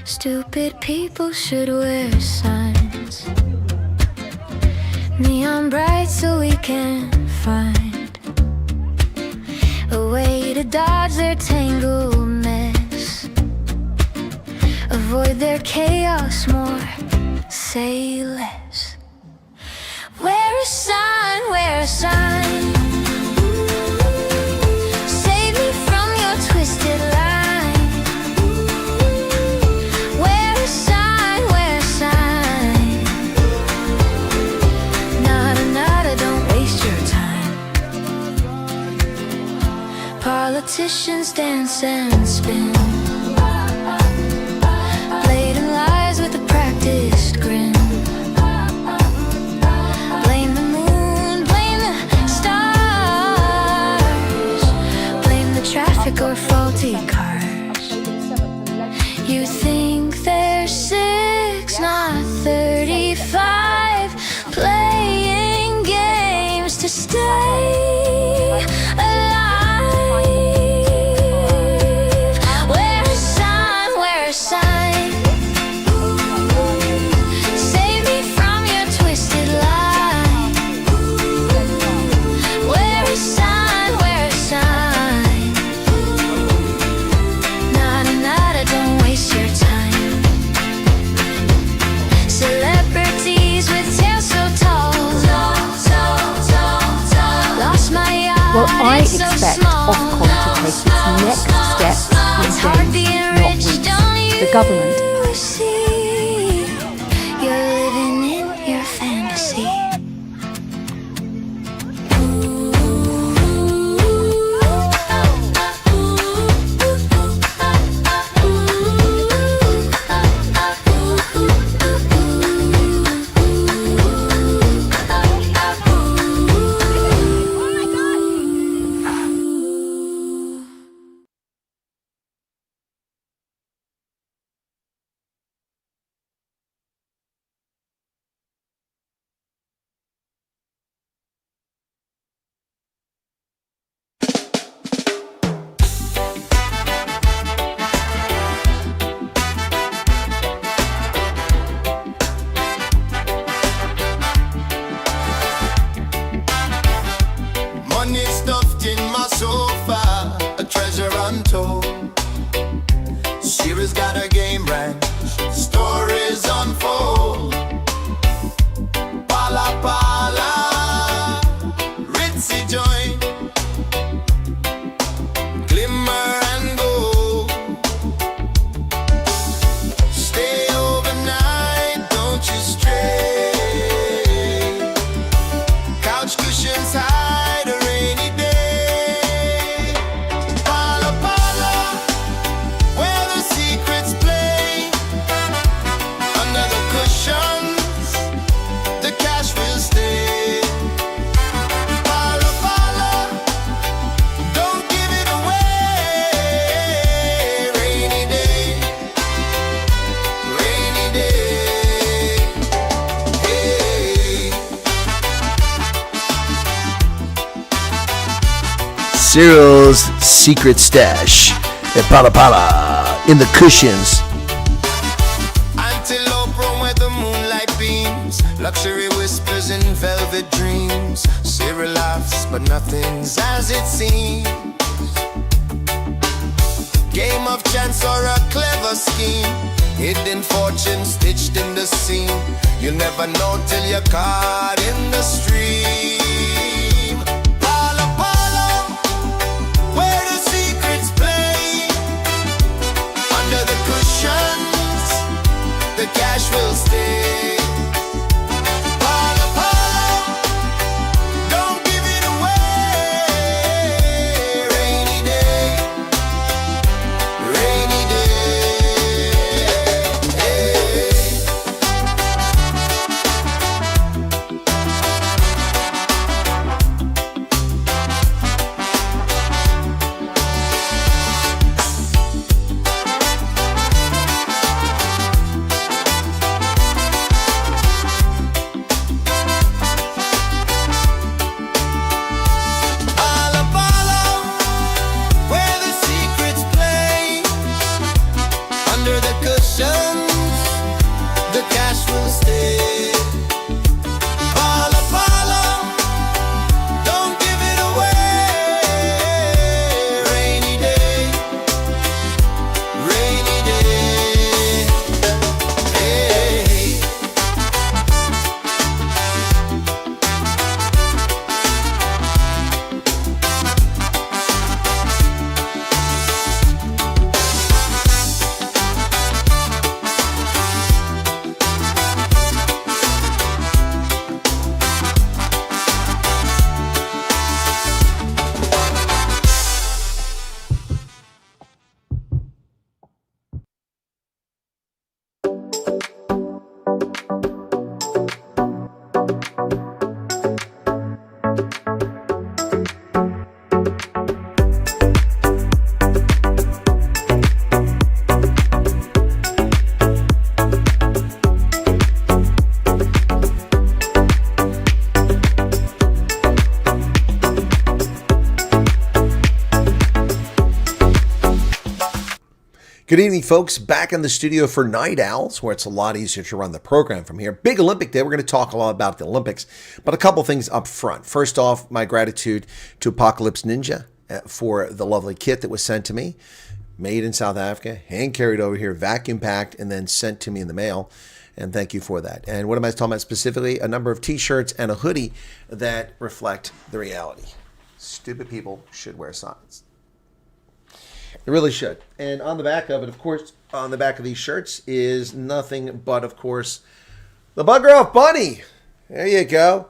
Stupid people should wear signs, neon bright, so we can find a way to dodge their tangled mess, avoid their chaos more, say less. Wear a sign, wear a sign. Save me from your twisted line. Wear a sign, wear a sign. Nada, nada, don't waste your time. Politicians dance and spin, blatant lies with a practiced grin. Blame the moon, blame the stars, blame the traffic or faulty cars. You think they're 6, not 35, playing games to stay alive. Wear a sign, wear a sign. Save me from your twisted line. Wear a sign, wear a sign. Nada, nada, don't waste your time. Celebrities with tails so tall, lost my eye. Well, I expect Ofcom to take its next steps in days, not weeks. The government. See, you're living in your fantasy. Money stuffed in my sofa, a treasure untold. Shira's got a game ranch, stories unfold. Pala pala, ritzy joint, glimmer and gold. Stay overnight, don't you stray. Couch cushions hide a rainy day. Pala pala, where the secrets play. Under the cushions, the cash will stay. Pala pala, don't give it away. Rainy day, rainy day. Hey. Cyril's secret stash at Pala Pala in the cushions. Antelope roam where the moonlight beams, luxury whispers in velvet dreams. Cyril laughs, but nothing's as it seems. Game of chance or a clever scheme, hidden fortune stitched in the seam. You'll never know till you're caught in the stream. Pala pala, where the secrets play. Under the cushions, the cash will stay. Pala pala, don't give it away. Rainy day, rainy day. Hey. Good evening, folks. Back in the studio for Night Owls, where it's a lot easier to run the program from here. Big Olympic Day. We're going to talk a lot about the Olympics, but a couple things up front. First off, my gratitude to Apocalypse Ninja for the lovely kit that was sent to me, made in South Africa, hand carried over here, vacuum packed, and then sent to me in the mail. And thank you for that. And what am I talking about specifically? A number of t-shirts and a hoodie that reflect the reality. Stupid people should wear signs. It really should. And on the back of it, of course, on the back of these shirts is nothing but, of course, the Bugger Off Bunny. There you go.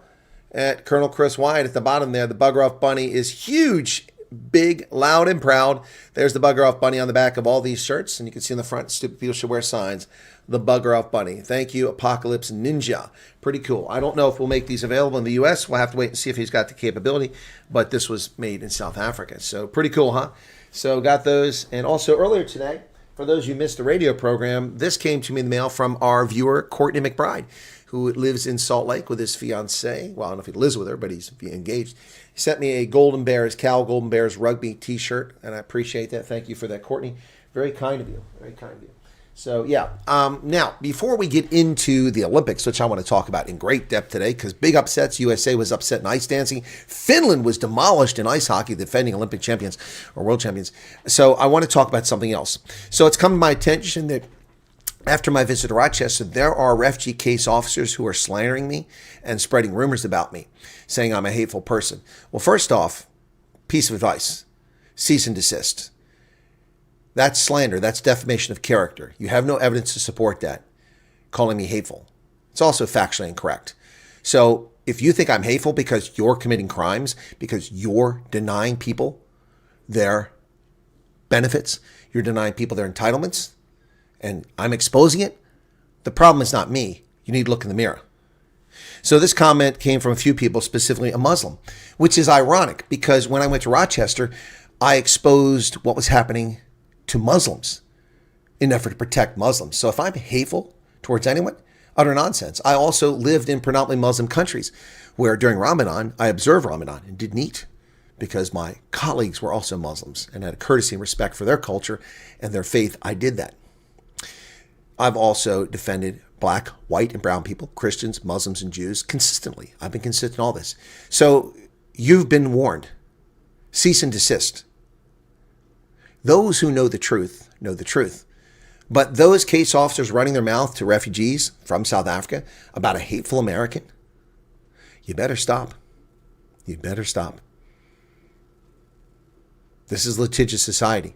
At Colonel Chris Wyatt at the bottom there, the Bugger Off Bunny is huge, big, loud, and proud. There's the Bugger Off Bunny on the back of all these shirts. And you can see in the front, stupid people should wear signs. The Bugger Off Bunny. Thank you, Apocalypse Ninja. Pretty cool. I don't know if we'll make these available in the U.S. We'll have to wait and see if he's got the capability. But this was made in South Africa. So pretty cool, huh? So got those. And also earlier today, for those who missed the radio program, this came to me in the mail from our viewer, Courtney McBride, who lives in Salt Lake with his fiancée. Well, I don't know if he lives with her, but he's engaged. He sent me a Cal Golden Bears rugby t-shirt, and I appreciate that. Thank you for that, Courtney. Very kind of you. Very kind of you. So, yeah. Now, before we get into the Olympics, which I want to talk about in great depth today, because big upsets, USA was upset in ice dancing. Finland was demolished in ice hockey, defending Olympic champions or world champions. So I want to talk about something else. So it's come to my attention that after my visit to Rochester, there are refugee case officers who are slandering me and spreading rumors about me, saying I'm a hateful person. Well, first off, piece of advice, cease and desist. That's slander. That's defamation of character. You have no evidence to support that, calling me hateful. It's also factually incorrect. So if you think I'm hateful because you're committing crimes, because you're denying people their benefits, you're denying people their entitlements, and I'm exposing it, the problem is not me. You need to look in the mirror. So this comment came from a few people, specifically a Muslim, which is ironic because when I went to Rochester, I exposed what was happening to Muslims in an effort to protect Muslims. So if I'm hateful towards anyone, utter nonsense. I also lived in predominantly Muslim countries where during Ramadan, I observed Ramadan and didn't eat because my colleagues were also Muslims and had a courtesy and respect for their culture and their faith. I did that. I've also defended black, white, and brown people, Christians, Muslims, and Jews consistently. I've been consistent in all this. So you've been warned. Cease and desist. Those who know the truth know the truth. But those case officers running their mouth to refugees from South Africa about a hateful American, you better stop. You better stop. This is litigious society.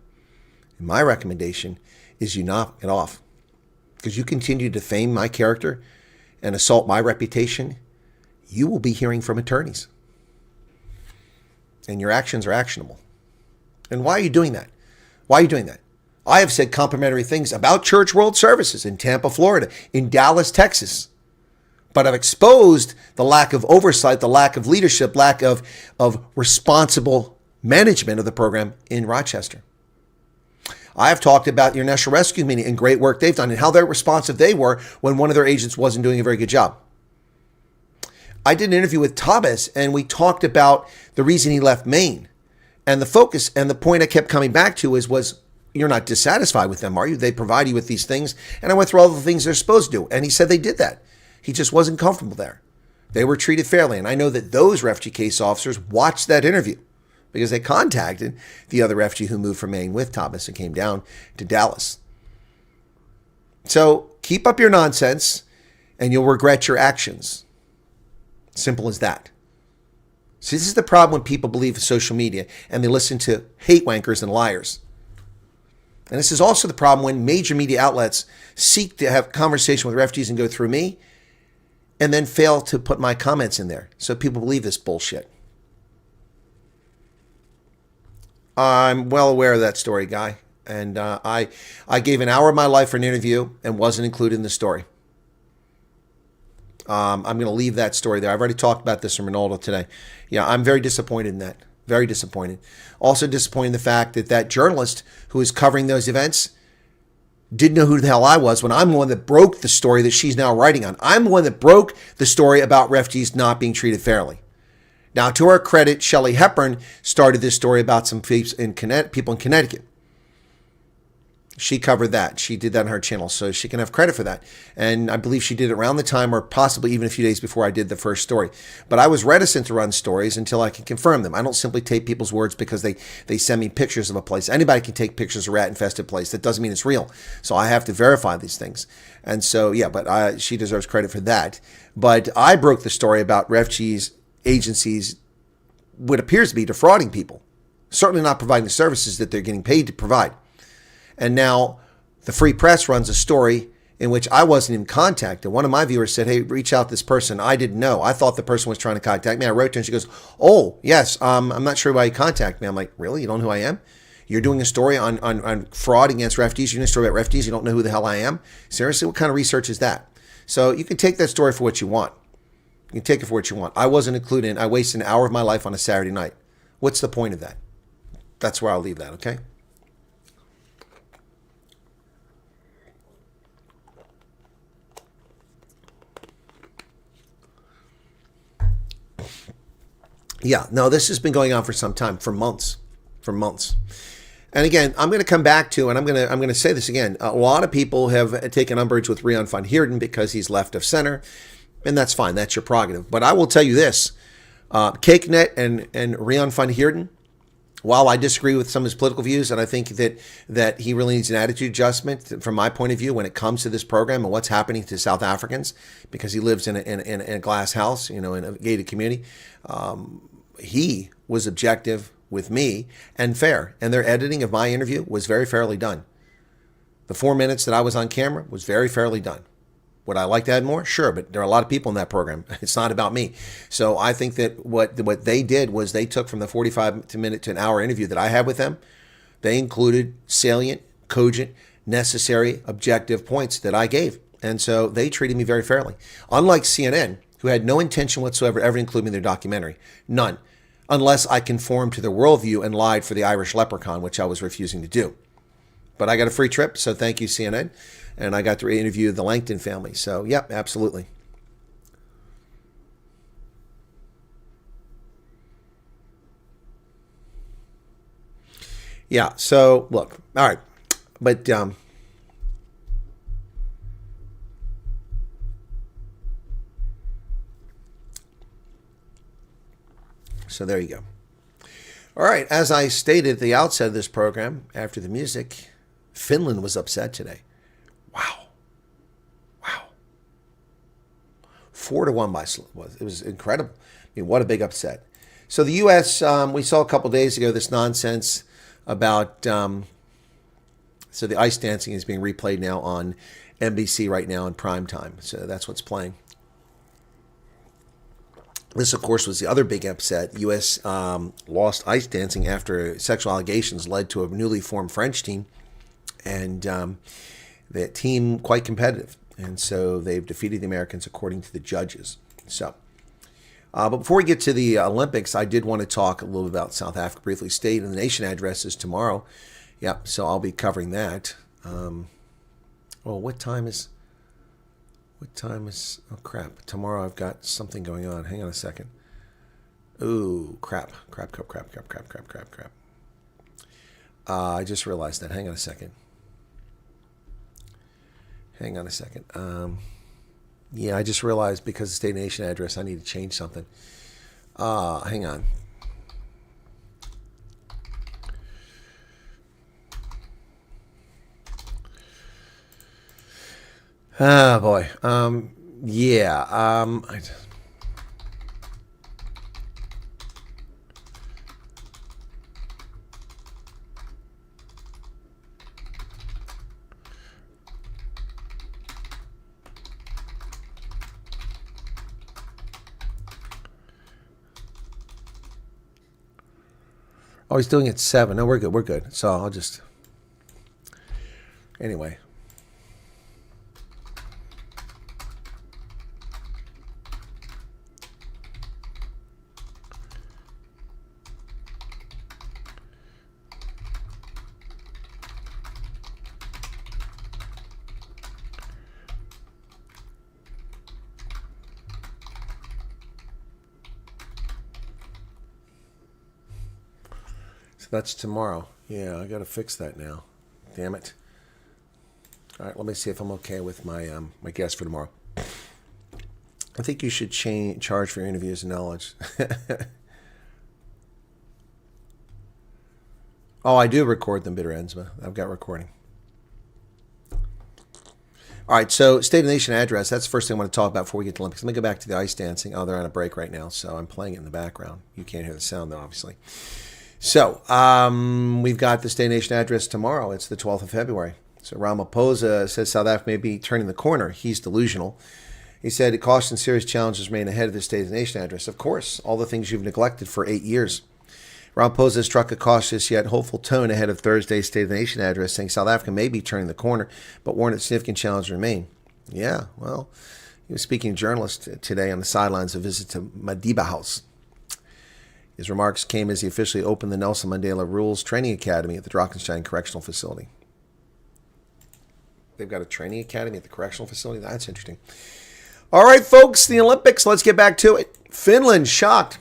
And my recommendation is you knock it off. Because you continue to defame my character and assault my reputation, you will be hearing from attorneys. And your actions are actionable. And why are you doing that? Why are you doing that? I have said complimentary things about Church World Services in Tampa, Florida, in Dallas, Texas. But I've exposed the lack of oversight, the lack of leadership, lack of responsible management of the program in Rochester. I have talked about your National Rescue Committee and great work they've done and how very responsive they were when one of their agents wasn't doing a very good job. I did an interview with Thomas and we talked about the reason he left Maine. And the focus and the point I kept coming back to was you're not dissatisfied with them, are you? They provide you with these things. And I went through all the things they're supposed to do. And he said they did that. He just wasn't comfortable there. They were treated fairly. And I know that those refugee case officers watched that interview because they contacted the other refugee who moved from Maine with Thomas and came down to Dallas. So keep up your nonsense and you'll regret your actions. Simple as that. See, this is the problem when people believe in social media and they listen to hate wankers and liars. And this is also the problem when major media outlets seek to have conversation with refugees and go through me and then fail to put my comments in there. So people believe this bullshit. I'm well aware of that story, Guy. And I gave an hour of my life for an interview and wasn't included in the story. I'm going to leave that story there. I've already talked about this from Ronaldo today. Yeah, I'm very disappointed in that. Very disappointed. Also disappointed in the fact that that journalist who was covering those events didn't know who the hell I was when I'm the one that broke the story that she's now writing on. I'm the one that broke the story about refugees not being treated fairly. Now, to her credit, Shelley Hepburn started this story about some people in Connecticut. She covered that. She did that on her channel, so she can have credit for that. And I believe she did it around the time or possibly even a few days before I did the first story. But I was reticent to run stories until I can confirm them. I don't simply take people's words because they send me pictures of a place. Anybody can take pictures of a rat-infested place. That doesn't mean it's real. So I have to verify these things. And so, yeah, but she deserves credit for that. But I broke the story about refugees agencies, what appears to be defrauding people, certainly not providing the services that they're getting paid to provide. And now the Free Press runs a story in which I wasn't even contacted. One of my viewers said, hey, reach out to this person. I didn't know. I thought the person was trying to contact me. I wrote to her and she goes, oh, yes, I'm not sure why you contact me. I'm like, really? You don't know who I am? You're doing a story on fraud against refugees. You're doing a story about refugees. You don't know who the hell I am? Seriously, what kind of research is that? So you can take that story for what you want. You can take it for what you want. I wasn't included in. I wasted an hour of my life on a Saturday night. What's the point of that? That's where I'll leave that, okay? Yeah, no, this has been going on for some time, for months. And again, I'm going to come back to, and I'm going to say this again. A lot of people have taken umbrage with Rion van Heerden because he's left of center, and that's fine. That's your prerogative. But I will tell you this: CakeNet and Rion van Heerden, while I disagree with some of his political views, and I think that he really needs an attitude adjustment from my point of view when it comes to this program and what's happening to South Africans, because he lives in a glass house, in a gated community. He was objective with me and fair, and their editing of my interview was very fairly done. The 4 minutes that I was on camera was very fairly done. Would I like to add more? Sure, but there are a lot of people in that program. It's not about me. So I think that what they did was they took from the 45-minute to an hour interview that I had with them, they included salient, cogent, necessary, objective points that I gave. And so they treated me very fairly. Unlike CNN, who had no intention whatsoever ever including me in their documentary. None. Unless I conformed to their worldview and lied for the Irish leprechaun, which I was refusing to do. But I got a free trip, so thank you, CNN. And I got to interview the Langton family. So, yep, absolutely. Yeah, so, look. All right. But, so there you go. All right, as I stated at the outset of this program, after the music, Finland was upset today. Wow. 4-1 it was incredible. I mean, what a big upset. So the U.S., we saw a couple days ago this nonsense about, so the ice dancing is being replayed now on NBC right now in prime time. So that's what's playing. This, of course, was the other big upset. U.S. Lost ice dancing after sexual allegations led to a newly formed French team. And that team quite competitive. And so they've defeated the Americans according to the judges. So, but before we get to the Olympics, I did want to talk a little about South Africa briefly. State of the Nation address is tomorrow. Yep, so I'll be covering that. What time is... Oh, crap. Tomorrow I've got something going on. Hang on a second. Ooh, crap. I just realized that. Hang on a second. Yeah, I just realized because of the State of the Nation address, I need to change something. Hang on. Oh, boy. Yeah. Oh, he's doing it 7. No, we're good. So I'll just... Anyway. So that's tomorrow. Yeah, I got to fix that now. Damn it. All right, let me see if I'm okay with my my guest for tomorrow. I think you should charge for your interviews and knowledge. Oh, I do record them, Bitter Ensma. I've got recording. All right, so State of the Nation address. That's the first thing I want to talk about before we get to Olympics. Let me go back to the ice dancing. Oh, they're on a break right now, so I'm playing it in the background. You can't hear the sound, though, obviously. So we've got the State of the Nation address tomorrow. It's the 12th of February. So Ramaphosa says South Africa may be turning the corner. He's delusional. He said, caution serious challenges remain ahead of the State of the Nation address. Of course, all the things you've neglected for 8 years. Ramaphosa struck a cautious yet hopeful tone ahead of Thursday's State of the Nation address, saying South Africa may be turning the corner, but warned that significant challenges remain. Yeah, well, he was speaking to journalists today on the sidelines of a visit to Madiba House. His remarks came as he officially opened the Nelson Mandela Rules Training Academy at the Drakensberg Correctional Facility. They've got a training academy at the correctional facility? That's interesting. All right, folks, the Olympics. Let's get back to it. Finland shocked.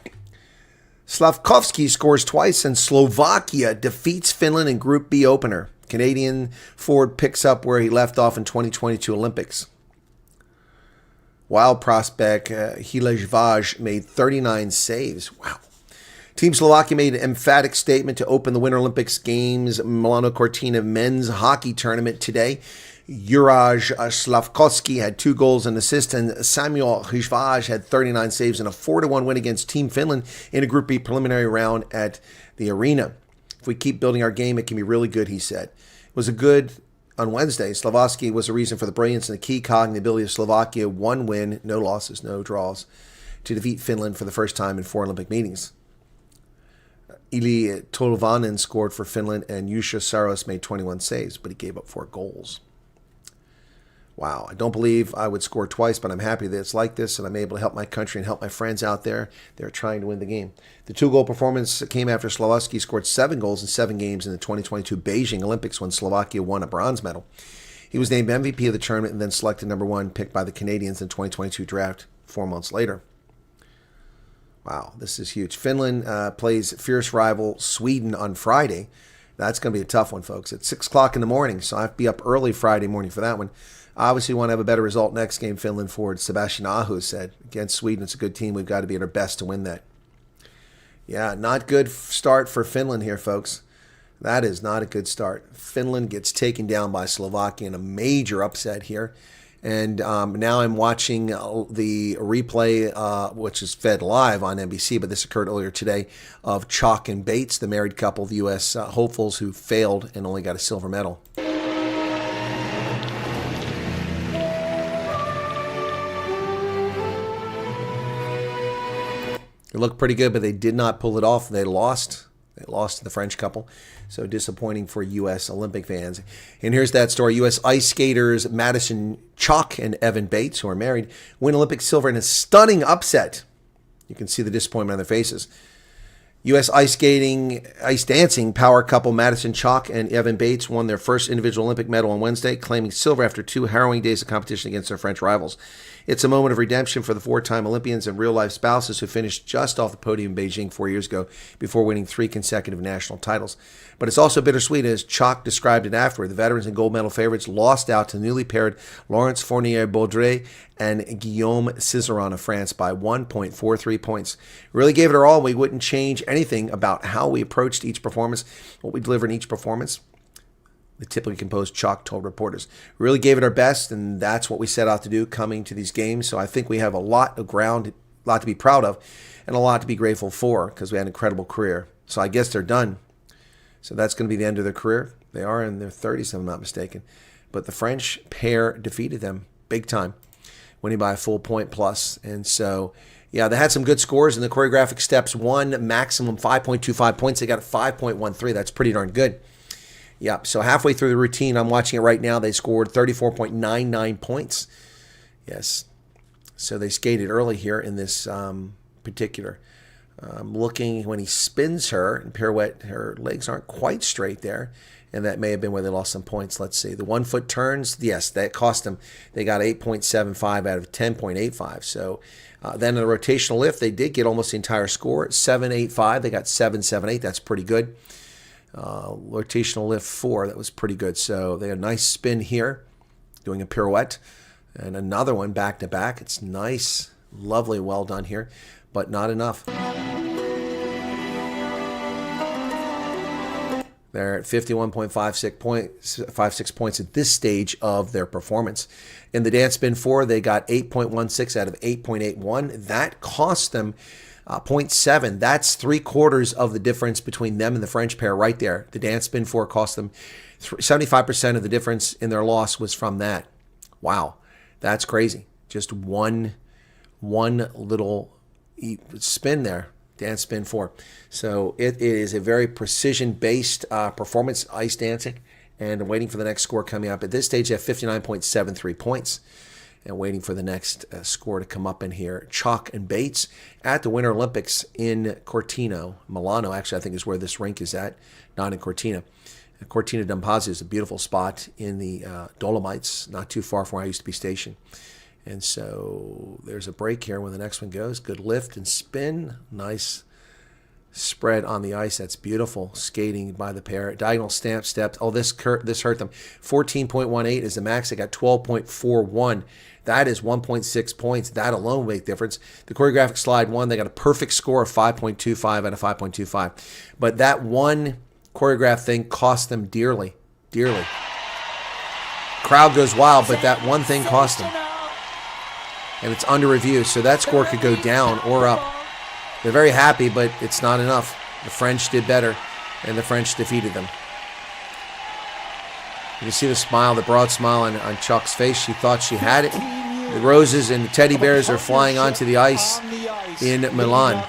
Slavkovsky scores twice, and Slovakia defeats Finland in Group B opener. Canadian forward picks up where he left off in 2022 Olympics. Wild prospect Hilej made 39 saves. Wow. Team Slovakia made an emphatic statement to open the Winter Olympics Games Milano Cortina men's hockey tournament today. Juraj Slavkovsky had 2 goals and assists, and Samuel Hilej had 39 saves in a 4-1 win against Team Finland in a Group B preliminary round at the arena. If we keep building our game, it can be really good, he said. It was a good on Wednesday. Slavkovsky was a reason for the brilliance and the key cog in the ability of Slovakia. 1 win, no losses, no draws, to defeat Finland for the first time in 4 Olympic meetings. Ili Tolvanen scored for Finland, and Jussi Saros made 21 saves, but he gave up 4 goals. Wow, I don't believe I would score twice, but I'm happy that it's like this, and I'm able to help my country and help my friends out there. They're trying to win the game. The 2-goal performance came after Slavkovsky scored 7 goals in 7 games in the 2022 Beijing Olympics when Slovakia won a bronze medal. He was named MVP of the tournament and then selected number 1 picked by the Canadians in the 2022 draft 4 months later. Wow, this is huge. Finland plays fierce rival Sweden on Friday. That's going to be a tough one, folks. It's 6 o'clock in the morning, so I have to be up early Friday morning for that one. Obviously, we want to have a better result next game, Finland forward Sebastian Aho said. Against Sweden, it's a good team. We've got to be at our best to win that. Yeah, not good start for Finland here, folks. That is not a good start. Finland gets taken down by Slovakia in a major upset here. And now I'm watching the replay, which is fed live on NBC, but this occurred earlier today, of Chalk and Bates, the married couple, the U.S. hopefuls who failed and only got a silver medal. It looked pretty good, but they did not pull it off. They lost. They lost to the French couple. So disappointing for U.S. Olympic fans. And here's that story. U.S. ice skaters Madison Chalk and Evan Bates, who are married, win Olympic silver in a stunning upset. You can see the disappointment on their faces. U.S. ice dancing power couple Madison Chalk and Evan Bates won their first individual Olympic medal on Wednesday, claiming silver after 2 harrowing days of competition against their French rivals. It's a moment of redemption for the 4-time Olympians and real-life spouses who finished just off the podium in Beijing 4 years ago before winning 3 consecutive national titles. But it's also bittersweet, as Chalk described it afterward. The veterans and gold medal favorites lost out to newly paired Laurence Fournier-Baudry and Guillaume Cizeron of France by 1.43 points. Really gave it our all. We wouldn't change anything about how we approached each performance, what we delivered in each performance. The typically composed Chalk told reporters. We really gave it our best, and that's what we set out to do coming to these games. So I think we have a lot of ground, a lot to be proud of, and a lot to be grateful for because we had an incredible career. So I guess they're done. So that's going to be the end of their career. They are in their 30s, if I'm not mistaken. But the French pair defeated them big time, winning by a full point plus. And so, yeah, they had some good scores in the choreographic steps. One maximum 5.25 points. They got a 5.13. That's pretty darn good. Yep, so halfway through the routine, I'm watching it right now, they scored 34.99 points. Yes, so they skated early here in this particular. Looking when he spins her and pirouette, her legs aren't quite straight there, and that may have been where they lost some points. Let's see. The 1-foot turns, yes, that cost them. They got 8.75 out of 10.85. So then in the rotational lift, they did get almost the entire score, 7.85. They got 7.78. That's pretty good. Rotational lift 4, that was pretty good. So they had a nice spin here. doing a pirouette. And another one back to back. It's nice, lovely, well done here, but not enough. They're at 51.56 points at this stage of their performance. In the dance spin 4, they got 8.16 out of 8.81. That cost them 0.7. That's 3/4 of the difference between them and the French pair right there. The dance spin 4 cost them 75% of the difference in their loss was from that. Wow, that's crazy. Just one little spin there. Dance spin 4. So it is a very precision-based performance, ice dancing, and waiting for the next score coming up. At this stage, they have 59.73 points, and waiting for the next score to come up in here. Chalk and Bates at the Winter Olympics in Cortina, Milano, actually, I think is where this rink is at, not in Cortina. Cortina d'Ampezzo is a beautiful spot in the Dolomites, not too far from where I used to be stationed. And so there's a break here when the next one goes. Good lift and spin. Nice spread on the ice. That's beautiful. Skating by the pair. Diagonal stamp stepped. Oh, this hurt them. 14.18 is the max. They got 12.41. That is 1.6 points. That alone will make difference. The choreographic slide 1, they got a perfect score of 5.25 out of 5.25. But that one choreographed thing cost them dearly. Dearly. Crowd goes wild, but that one thing cost them. And it's under review, so that score could go down or up. They're very happy, but it's not enough. The French did better, and the French defeated them. You can see the smile, the broad smile on Chuck's face. She thought she had it. The roses and the teddy bears are flying onto the ice in Milan.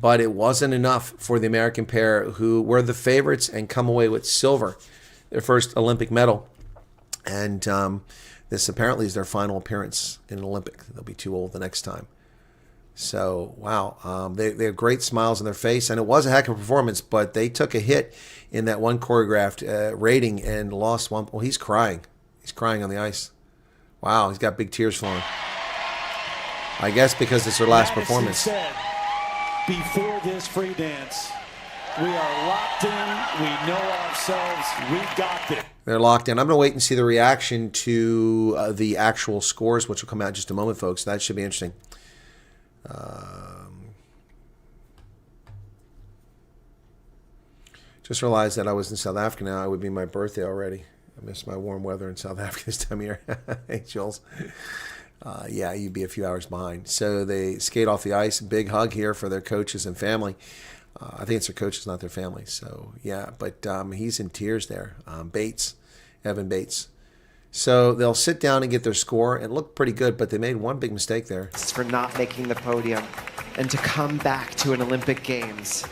But it wasn't enough for the American pair, who were the favorites and come away with silver, their first Olympic medal. And this apparently is their final appearance in an Olympic. They'll be too old the next time. So, wow. They have great smiles on their face, and it was a heck of a performance, but they took a hit in that one choreographed rating and lost one. Well, he's crying. He's crying on the ice. Wow, he's got big tears flowing. I guess because it's their last performance. Said, before this free dance, we are locked in. We know ourselves. We got this. They're locked in. I'm going to wait and see the reaction to the actual scores, which will come out in just a moment, folks. That should be interesting. Just realized that I was in South Africa now. It would be my birthday already. I miss my warm weather in South Africa this time of year. Hey, Jules. Yeah, you'd be a few hours behind. So they skate off the ice. Big hug here for their coaches and family. I think it's their coaches, not their family. So, yeah, but he's in tears there. Evan Bates. So they'll sit down and get their score and look pretty good, but they made one big mistake there. For not making the podium and to come back to an Olympic Games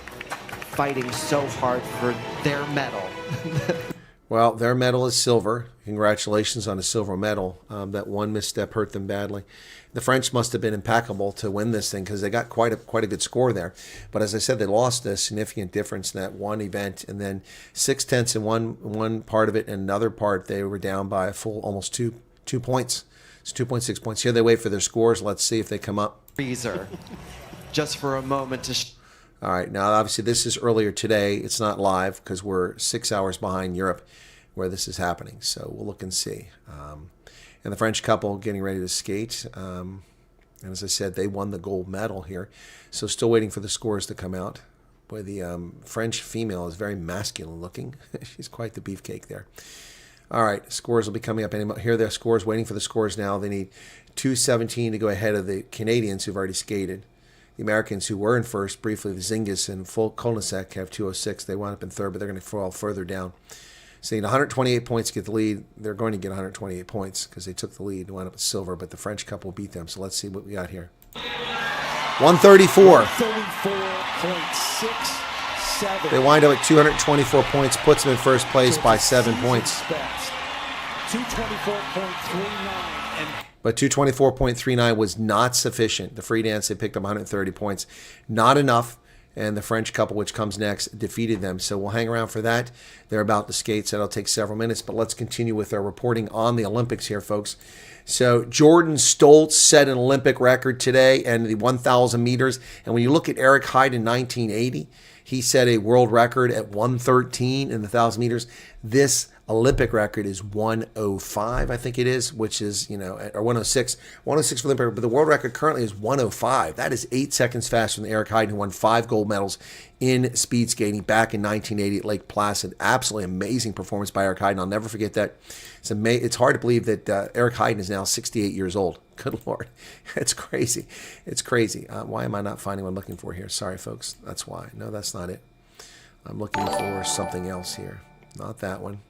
fighting so hard for their medal. Well, their medal is silver. Congratulations on a silver medal. That one misstep hurt them badly. The French must have been impeccable to win this thing because they got quite a good score there. But as I said, they lost a significant difference in that one event, and then 0.6 in one part of it, and another part they were down by a full almost two points. It's 2.6 points. Here they wait for their scores. Let's see if they come up. Freezer, just for a moment to. All right, now obviously this is earlier today. It's not live because we're 6 hours behind Europe where this is happening. So we'll look and see. And the French couple getting ready to skate. And as I said, they won the gold medal here. So still waiting for the scores to come out. Boy, the French female is very masculine looking. She's quite the beefcake there. All right, scores will be coming up. Here are their scores, waiting for the scores now. They need 2:17 to go ahead of the Canadians who've already skated. The Americans who were in first, briefly, the Zingis and Kolnacek have 2:06. They wound up in third, but they're going to fall further down. So they need 128 points to get the lead. They're going to get 128 points because they took the lead and wound up with silver, but the French couple beat them. So let's see what we got here. 134. 134.67. They wind up at 224 points, puts them in first place by 7 points. 224.39. But 224.39 was not sufficient. The free dance, they picked up 130 points. Not enough. And the French couple, which comes next, defeated them. So we'll hang around for that. They're about to skate, so that'll take several minutes. But let's continue with our reporting on the Olympics here, folks. So Jordan Stoltz set an Olympic record today and the 1,000 meters. And when you look at Eric Hyde in 1980, he set a world record at 1:13 in the 1,000 meters. This Olympic record is 105, I think it is, which is, or 106. 106 for the Olympic record, but the world record currently is 105. That is 8 seconds faster than Eric Heiden, who won 5 gold medals in speed skating back in 1980 at Lake Placid. Absolutely amazing performance by Eric Heiden. I'll never forget that. It's hard to believe that Eric Heiden is now 68 years old. Good Lord. It's crazy. It's crazy. Why am I not finding what I'm looking for here? Sorry, folks. That's why. No, that's not it. I'm looking for something else here. Not that one.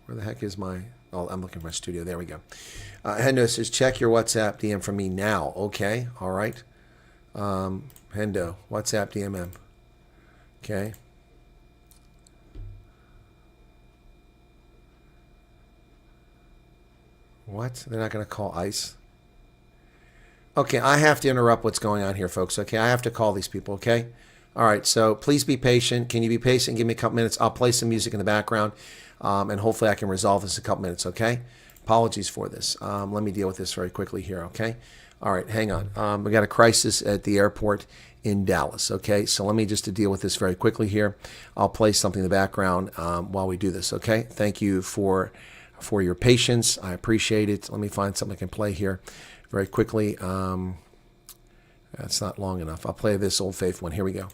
Where the heck is my... Oh, I'm looking for my studio. There we go. Hendo says, check your WhatsApp DM from me now. Okay. All right. Hendo, WhatsApp DMM. Okay. What? They're not going to call ICE? Okay, I have to interrupt what's going on here, folks. Okay, I have to call these people, okay? All right, so please be patient. Can you be patient? Give me a couple minutes. I'll play some music in the background, and hopefully I can resolve this in a couple minutes, okay? Apologies for this. Let me deal with this very quickly here, okay? All right, hang on. We got a crisis at the airport in Dallas, okay? So let me just deal with this very quickly here. I'll play something in the background while we do this, okay? Thank you for your patience. I appreciate it. Let me find something I can play here very quickly. That's not long enough. I'll play this Old Faithful one. Here we go.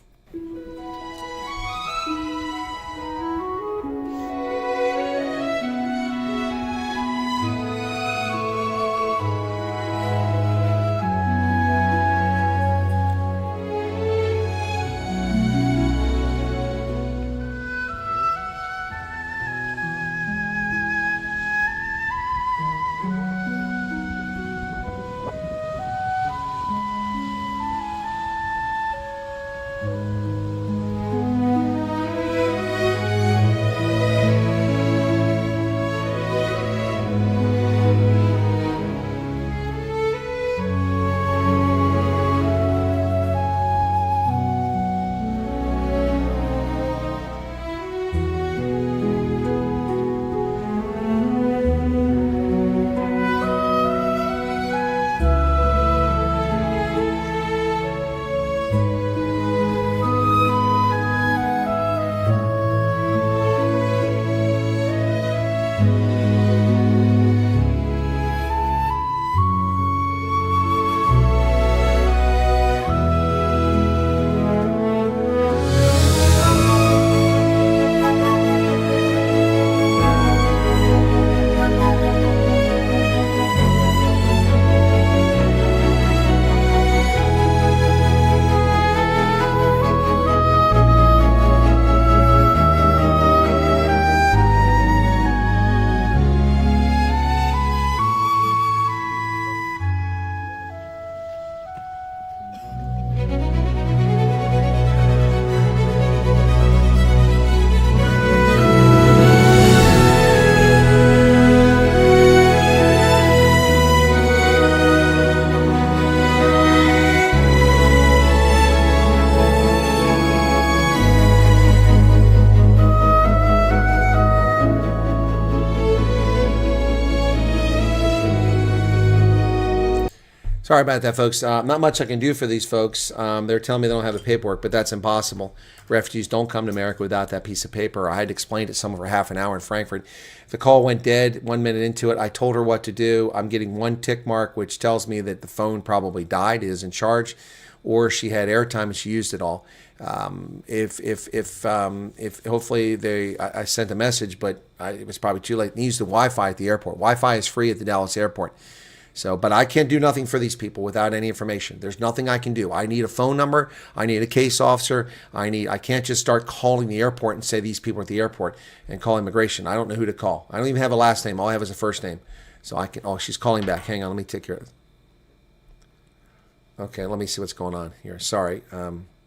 Sorry about that, folks. Not much I can do for these folks. They're telling me they don't have the paperwork, but that's impossible. Refugees don't come to America without that piece of paper. I had to explain to someone for half an hour in Frankfurt. The call went dead 1 minute into it. I told her what to do. I'm getting one tick mark, which tells me that the phone probably died, it is in charge, or she had airtime and she used it all. If hopefully I sent a message, but it was probably too late. They used the Wi-Fi at the airport. Wi-Fi is free at the Dallas airport. So, but I can't do nothing for these people without any information. There's nothing I can do. I need a phone number. I need a case officer. I can't just start calling the airport and say these people are at the airport and call immigration. I don't know who to call. I don't even have a last name. All I have is a first name. So I can, oh, she's calling back. Hang on, let me take care of it. Okay, let me see what's going on here. Sorry.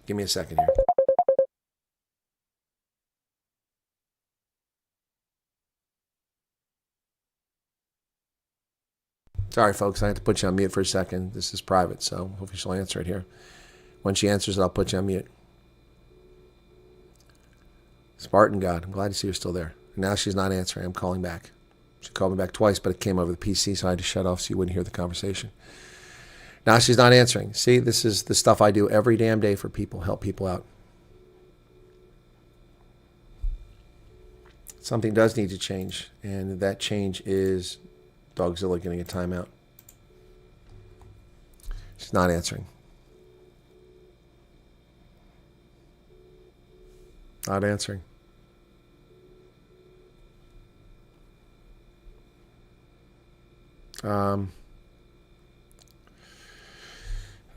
Give me a second here. Sorry, folks. I have to put you on mute for a second. This is private, so hopefully she'll answer it here. When she answers it, I'll put you on mute. Spartan God, I'm glad to see you're still there. Now she's not answering. I'm calling back. She called me back twice, but it came over the PC, so I had to shut off so you wouldn't hear the conversation. Now she's not answering. See, this is the stuff I do every damn day for people, help people out. Something does need to change, and that change is Dogzilla getting a timeout. She's not answering. Not answering.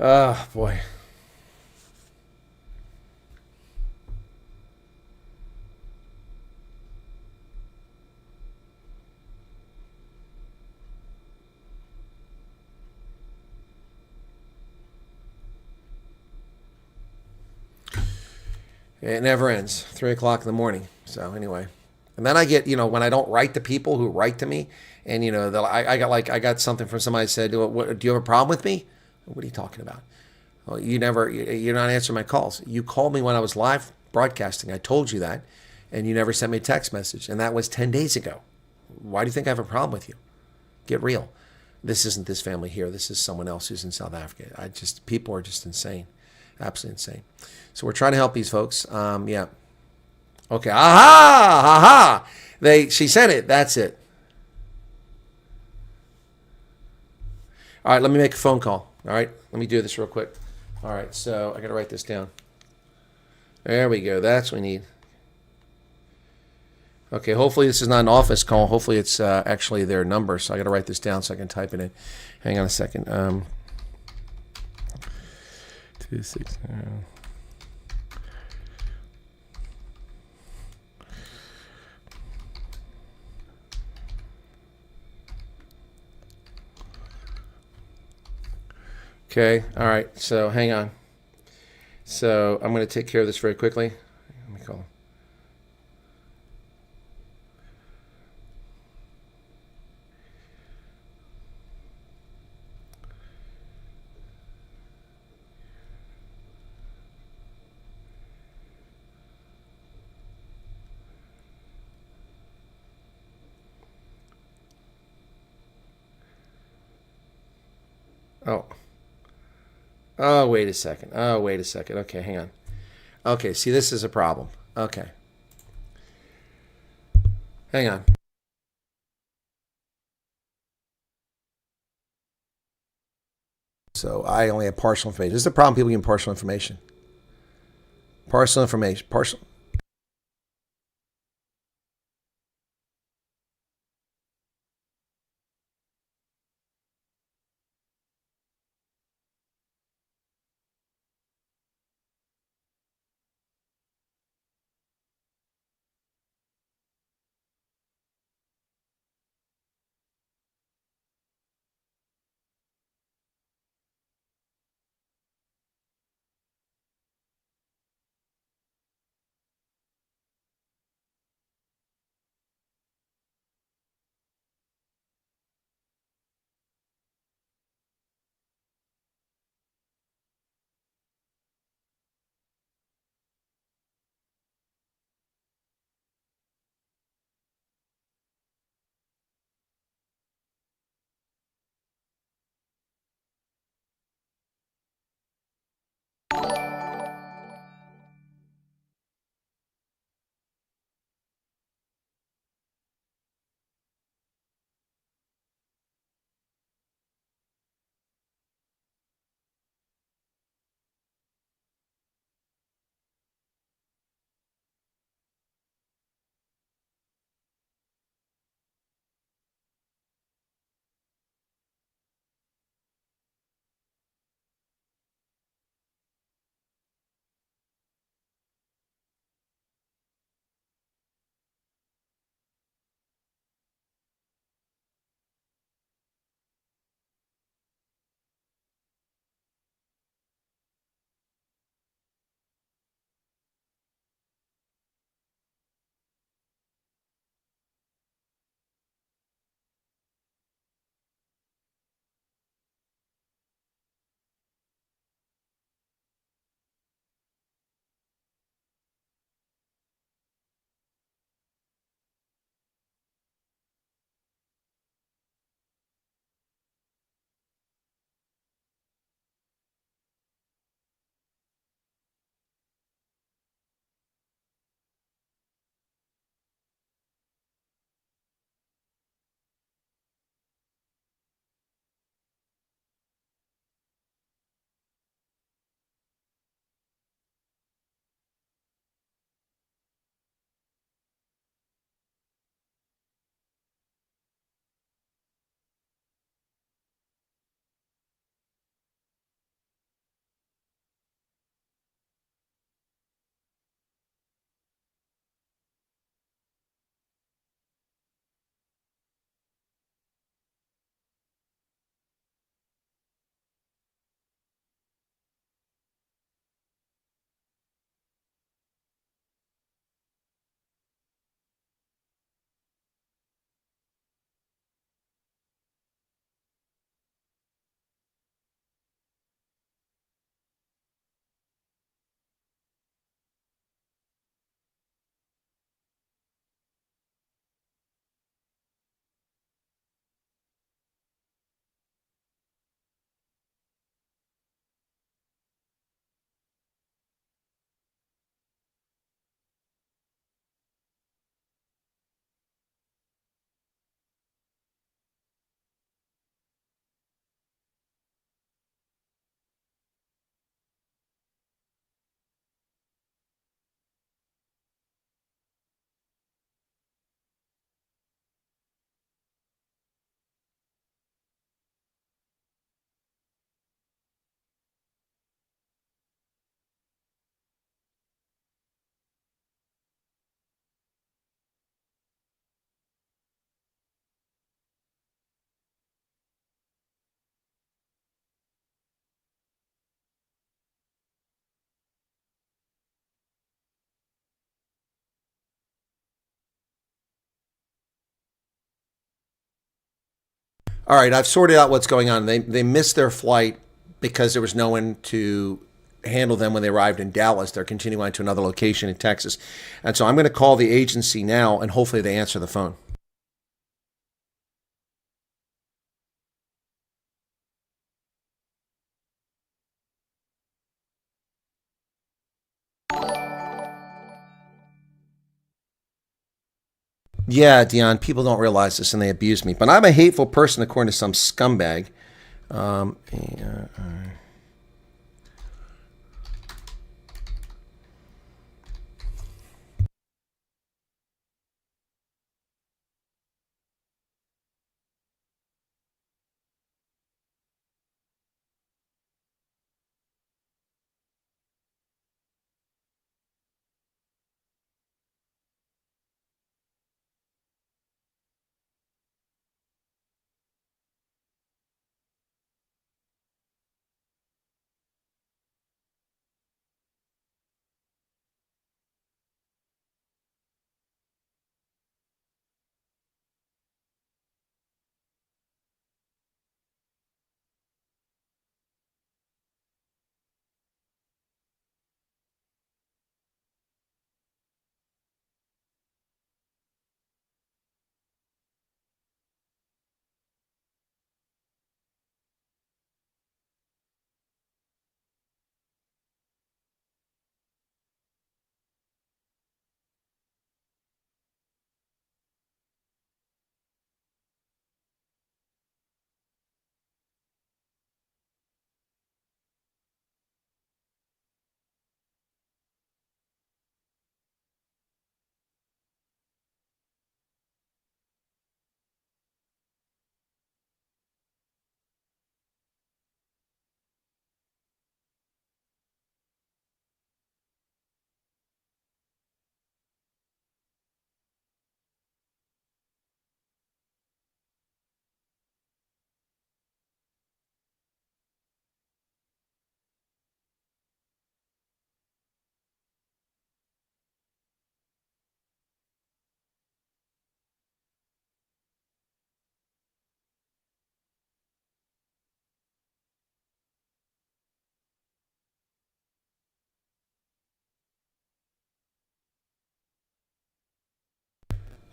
Oh, boy. It never ends. 3 o'clock in the morning. So anyway, and then I get, when I don't write to people who write to me, and I got something from somebody that said, do you have a problem with me? What are you talking about? Well, you're not answering my calls. You called me when I was live broadcasting. I told you that, and you never sent me a text message, and that was 10 days ago. Why do you think I have a problem with you? Get real. This isn't this family here. This is someone else who's in South Africa. People are just insane. Absolutely insane. So we're trying to help these folks. Yeah. Okay. Aha! Aha! She sent it. That's it. All right. Let me make a phone call. All right. Let me do this real quick. All right. So I got to write this down. There we go. That's what we need. Okay. Hopefully this is not an office call. Hopefully it's actually their number. So I got to write this down so I can type it in. Hang on a second. 260. Okay, all right, so hang on. So I'm going to take care of this very quickly. Let me call him. Oh. Oh, wait a second. Oh, wait a second. Okay, hang on. Okay, see, this is a problem. Okay. Hang on. So I only have partial information. This is the problem, people getting partial information. Partial information. Partial. All right, I've sorted out what's going on. They missed their flight because there was no one to handle them when they arrived in Dallas. They're continuing on to another location in Texas. And so I'm going to call the agency now, and hopefully they answer the phone. Yeah, Dion, people don't realize this and they abuse me. But I'm a hateful person according to some scumbag. Yeah,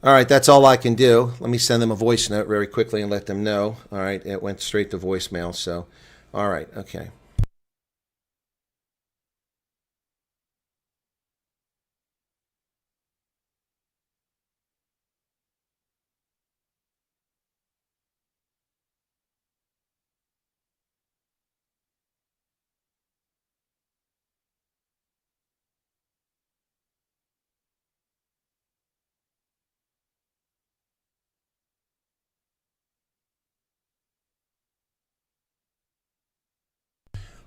all right, that's all I can do. Let me send them a voice note very quickly and let them know. All right, it went straight to voicemail. So, all right, okay.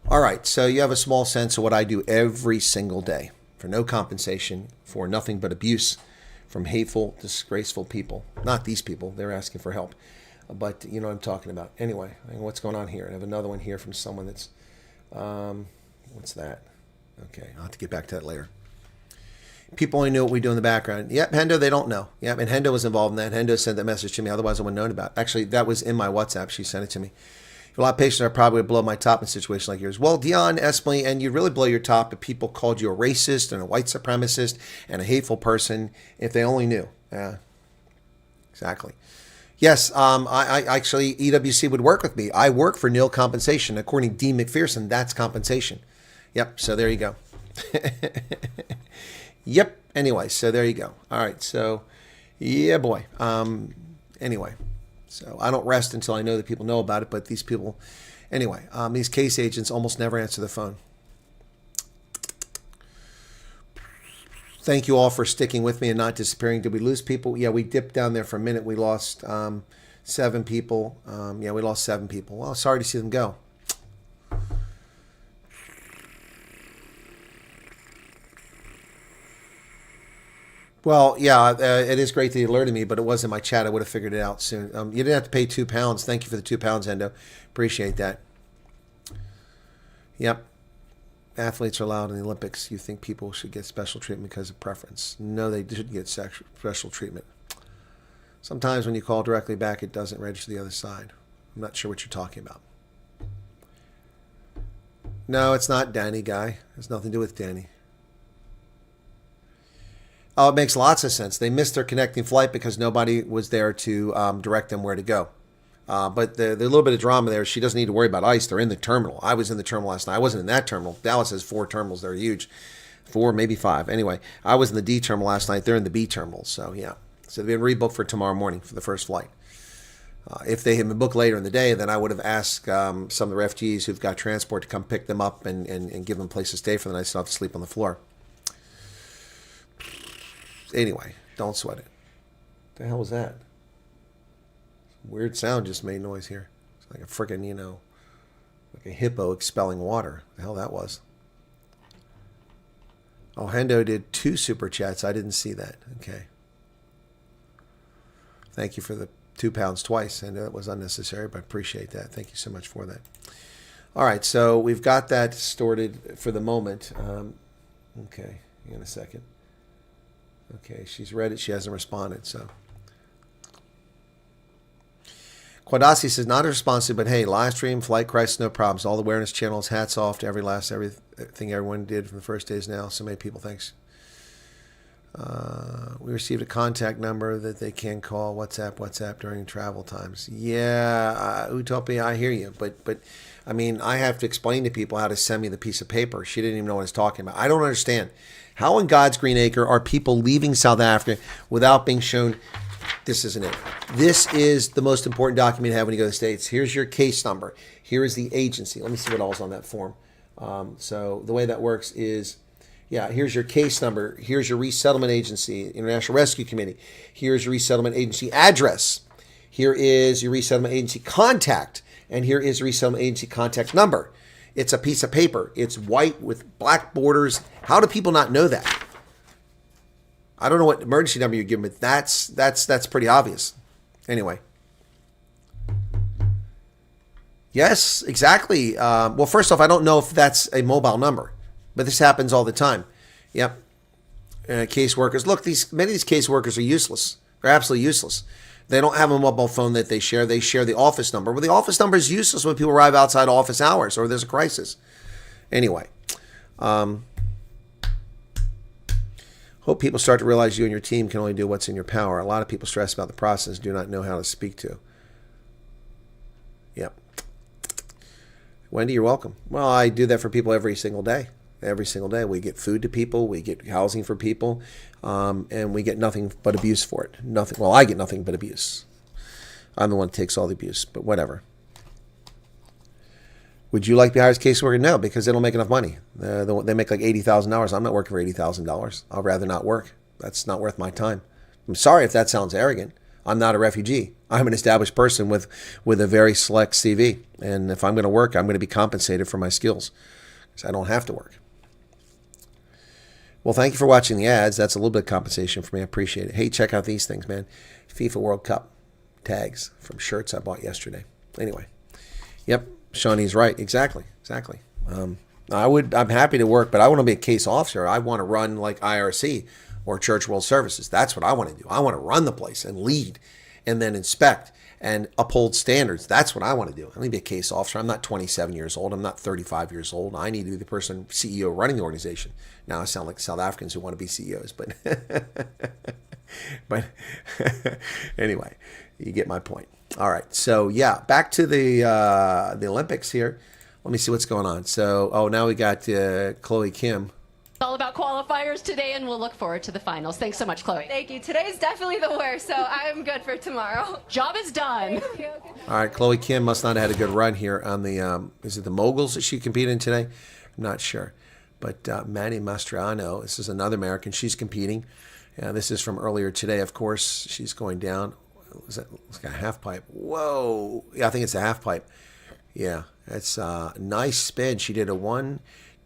All right, so you have a small sense of what I do every single day for no compensation, for nothing but abuse from hateful, disgraceful people. Not these people, they're asking for help. But you know what I'm talking about. Anyway, what's going on here? I have another one here from someone that's, what's that? Okay, I'll have to get back to that later. People only knew what we do in the background. Yep, Hendo, they don't know. Yep, and Hendo was involved in that. Hendo sent that message to me, otherwise I wouldn't have known about it. Actually, that was in my WhatsApp. She sent it to me. A lot of patients are probably would blow my top in a situation like yours. Well, Dion, Espley, and you'd really blow your top if people called you a racist and a white supremacist and a hateful person if they only knew. Yeah, exactly. Yes, I actually, EWC would work with me. I work for nil compensation. According to Dean McPherson, that's compensation. Yep, so there you go. Yep, anyway, so there you go. All right, so, yeah, boy. Anyway. So I don't rest until I know that people know about it. But these people, anyway, these case agents almost never answer the phone. Thank you all for sticking with me and not disappearing. Did we lose people? Yeah, we dipped down there for a minute. We lost 7 people. Yeah, we lost 7 people. Well, sorry to see them go. Well, yeah, it is great that you alerted me, but it was in my chat. I would have figured it out soon. You didn't have to pay £2. Thank you for the £2, Endo. Appreciate that. Yep. Athletes are allowed in the Olympics. You think people should get special treatment because of preference? No, they shouldn't get special treatment. Sometimes when you call directly back, it doesn't register the other side. I'm not sure what you're talking about. No, it's not Danny, guy. It has nothing to do with Danny. Oh, it makes lots of sense. They missed their connecting flight because nobody was there to direct them where to go. But the little bit of drama there, she doesn't need to worry about ICE. They're in the terminal. I was in the terminal last night. I wasn't in that terminal. Dallas has 4 terminals. They're huge. 4, maybe 5. Anyway, I was in the D terminal last night. They're in the B terminal. So, yeah. So they've been rebooked for tomorrow morning for the first flight. If they had been booked later in the day, then I would have asked some of the refugees who've got transport to come pick them up and give them a place to stay for the night so they don't have to sleep on the floor. Anyway, don't sweat it. What the hell was that? Some weird sound just made noise here. It's like a freaking, like a hippo expelling water. What the hell that was. Oh, Hendo did 2 super chats. I didn't see that. Okay. Thank you for the £2 twice. I know it was unnecessary, but I appreciate that. Thank you so much for that. All right, so we've got that sorted for the moment. Okay, hang on a second. Okay, she's read it. She hasn't responded, so. Quadasi says, not a responsive, but hey, live stream, flight crisis, no problems. All the awareness channels, hats off to everything everyone did from the first days now. So many people, thanks. We received a contact number that they can call WhatsApp during travel times. Yeah, Utopia, I hear you. But I mean, I have to explain to people how to send me the piece of paper. She didn't even know what I was talking about. I don't understand. How in God's green acre are people leaving South Africa without being shown? This isn't it. This is the most important document you have when you go to the States. Here's your case number. Here is the agency. Let me see what all's on that form. So the way that works is, yeah, here's your case number. Here's your resettlement agency, International Rescue Committee. Here's your resettlement agency address. Here is your resettlement agency contact. And here is your resettlement agency contact number. It's a piece of paper. It's white with black borders. How do people not know that? I don't know what emergency number you give them, but that's pretty obvious. Anyway. Yes, exactly. Well, first off, I don't know if that's a mobile number, but this happens all the time. Yep. Caseworkers. Look, many of these caseworkers are useless. They're absolutely useless. They don't have a mobile phone that they share. They share the office number. Well, the office number is useless when people arrive outside office hours or there's a crisis. Anyway. Hope people start to realize you and your team can only do what's in your power. A lot of people stress about the process, do not know how to speak to. Yep. Wendy, you're welcome. Well, I do that for people every single day. Every single day. We get food to people. We get housing for people. And we get nothing but abuse for it. Nothing. Well, I get nothing but abuse. I'm the one that takes all the abuse, but whatever. Would you like to be hired as a caseworker? No, because they don't make enough money. They make like $80,000. I'm not working for $80,000. I'll rather not work. That's not worth my time. I'm sorry if that sounds arrogant. I'm not a refugee. I'm an established person with a very select CV. And if I'm going to work, I'm going to be compensated for my skills because I don't have to work. Well, thank you for watching the ads. That's a little bit of compensation for me. I appreciate it. Hey, check out these things, man. FIFA World Cup tags from shirts I bought yesterday. Anyway, yep. Shawnee's right. Exactly. I'm happy to work, but I want to be a case officer. I want to run like IRC or Church World Services. That's what I want to do. I want to run the place and lead and then inspect and uphold standards. That's what I want to do. I need to be a case officer. I'm not 27 years old. I'm not 35 years old. I need to be the person, CEO, running the organization. Now I sound like South Africans who want to be CEOs, but anyway, you get my point. All right, so yeah, back to the Olympics here. Let me see what's going on. So, now we got Chloe Kim. It's all about qualifiers today, and we'll look forward to the finals. Thanks so much, Chloe. Thank you. Today's definitely the worst, so I'm good for tomorrow. Job is done. Thank you. All right, Chloe Kim must not have had a good run here on the, is it the moguls that she competed in today? I'm not sure. But Manny Mastriano, this is another American. She's competing. This is from earlier today, of course. She's going down. Was that like a half pipe? Whoa. Yeah, I think it's a half pipe. Yeah, it's a nice spin. She did a 1,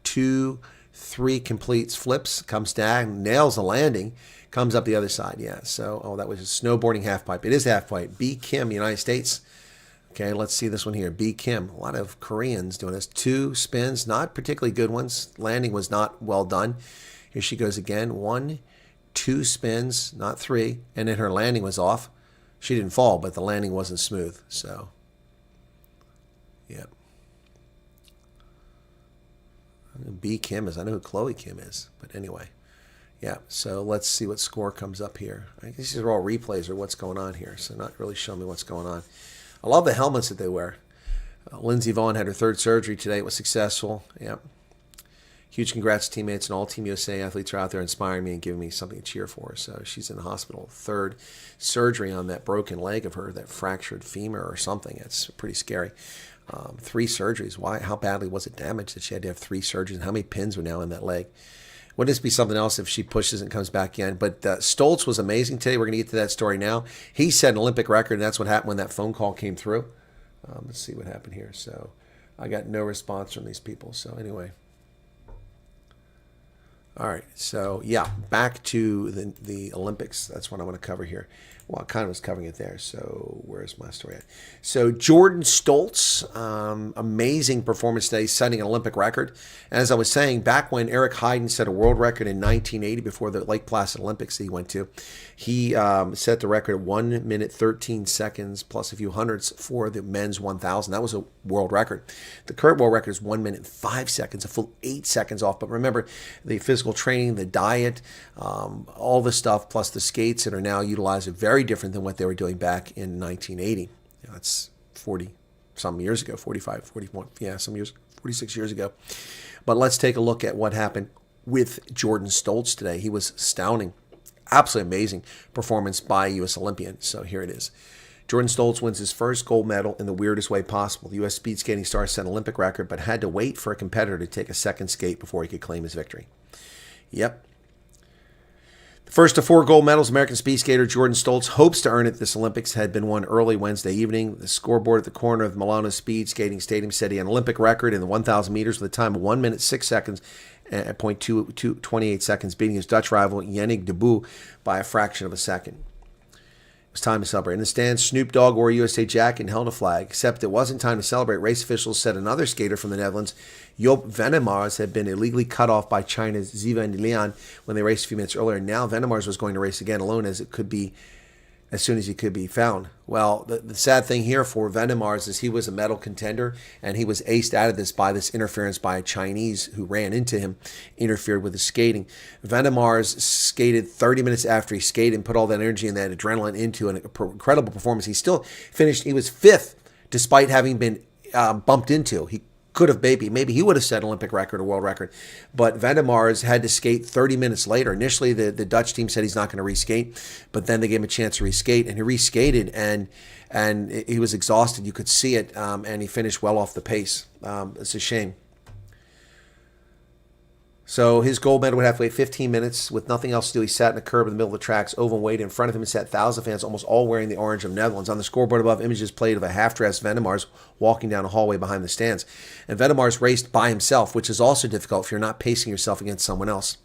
2, 3 completes, flips, comes down, nails the landing, comes up the other side. Yeah, so, that was a snowboarding half pipe. It is half pipe. B. Kim, United States. Okay, let's see this one here. B. Kim. A lot of Koreans doing this. 2 spins, not particularly good ones. Landing was not well done. Here she goes again. 1, 2 spins, not 3. And then her landing was off. She didn't fall, but the landing wasn't smooth. So, Yeah. B. Kim is. I know who Chloe Kim is. But anyway. Yeah, so let's see what score comes up here. I guess these are all replays or what's going on here, so not really showing me what's going on. I love the helmets that they wear. Lindsey Vonn had her 3rd surgery today. It was successful. Yeah. Huge congrats to teammates and all Team USA athletes are out there inspiring me and giving me something to cheer for. So she's in the hospital. 3rd surgery on that broken leg of her, that fractured femur or something. It's pretty scary. 3 surgeries. Why? How badly was it damaged that she had to have 3 surgeries? And how many pins were now in that leg? Wouldn't this be something else if she pushes and comes back in? But Stoltz was amazing today. We're going to get to that story now. He set an Olympic record, and that's what happened when that phone call came through. Let's see what happened here. So I got no response from these people. So anyway. All right. So, yeah, back to the Olympics. That's what I want to cover here. Well, I kind of was covering it there. So where's my story at? So Jordan Stoltz, amazing performance today, setting an Olympic record. And as I was saying, back when Eric Heiden set a world record in 1980 before the Lake Placid Olympics that he went to, he set the record at 1 minute 13 seconds plus a few hundredths for the men's 1,000. That was a world record. The current world record is 1 minute 5 seconds, a full 8 seconds off. But remember, the physical training, the diet, all the stuff, plus the skates that are now utilized are very different than what they were doing back in 1980. That's 40-some years ago, 45, 41, yeah, some years, 46 years ago. But let's take a look at what happened with Jordan Stoltz today. He was astounding. Absolutely amazing performance by a U.S. Olympian. So here it is. Jordan Stoltz wins his first gold medal in the weirdest way possible. The U.S. speed skating star set an Olympic record, but had to wait for a competitor to take a second skate before he could claim his victory. Yep. The first of 4 gold medals American speed skater Jordan Stoltz hopes to earn at this Olympics had been won early Wednesday evening. The scoreboard at the corner of Milano Speed Skating Stadium said he had an Olympic record in the 1,000 meters with a time of 1 minute 6 seconds at 0.28 seconds, beating his Dutch rival Yannick de Boe by a fraction of a second. It was time to celebrate. In the stands, Snoop Dogg wore a USA jacket and held a flag. Except it wasn't time to celebrate. Race officials said another skater from the Netherlands, Joop Venemars, had been illegally cut off by China's Zivan Lian when they raced a few minutes earlier. Now Venemars was going to race again alone as soon as he could be found. Well, the sad thing here for Venemars is he was a medal contender, and he was aced out of this by this interference by a Chinese who ran into him, interfered with his skating. Venemars skated 30 minutes after he skated and put all that energy and that adrenaline into an incredible performance. He still finished, he was 5th despite having been bumped into. He could have maybe he would have set an Olympic record or world record, but Venemars had to skate 30 minutes later. Initially, the Dutch team said he's not going to reskate, but then they gave him a chance to reskate, and he reskated, and he was exhausted. You could see it, and he finished well off the pace. It's a shame. So his gold medal would have to wait 15 minutes with nothing else to do. He sat in the curb in the middle of the tracks, oval weight in front of him, and sat 1,000 fans, almost all wearing the orange of Netherlands. On the scoreboard above, images played of a half-dressed Venemars walking down a hallway behind the stands. And Venemars raced by himself, which is also difficult if you're not pacing yourself against someone else.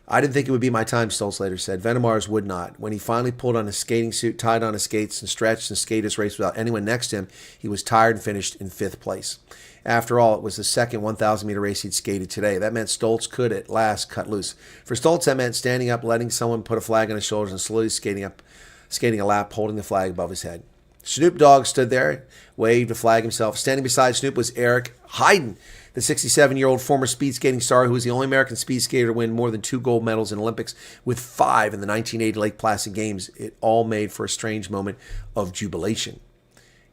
I didn't think it would be my time, Stoltz later said. Venemars would not. When he finally pulled on his skating suit, tied on his skates, and stretched and skated his race without anyone next to him, he was tired and finished in 5th place. After all, it was the second 1,000-meter race he'd skated today. That meant Stoltz could at last cut loose. For Stoltz, that meant standing up, letting someone put a flag on his shoulders, and slowly skating a lap, holding the flag above his head. Snoop Dogg stood there, waved a flag himself. Standing beside Snoop was Eric Heiden, the 67-year-old former speed skating star who was the only American speed skater to win more than 2 gold medals in Olympics, with 5 in the 1980 Lake Placid Games. It all made for a strange moment of jubilation.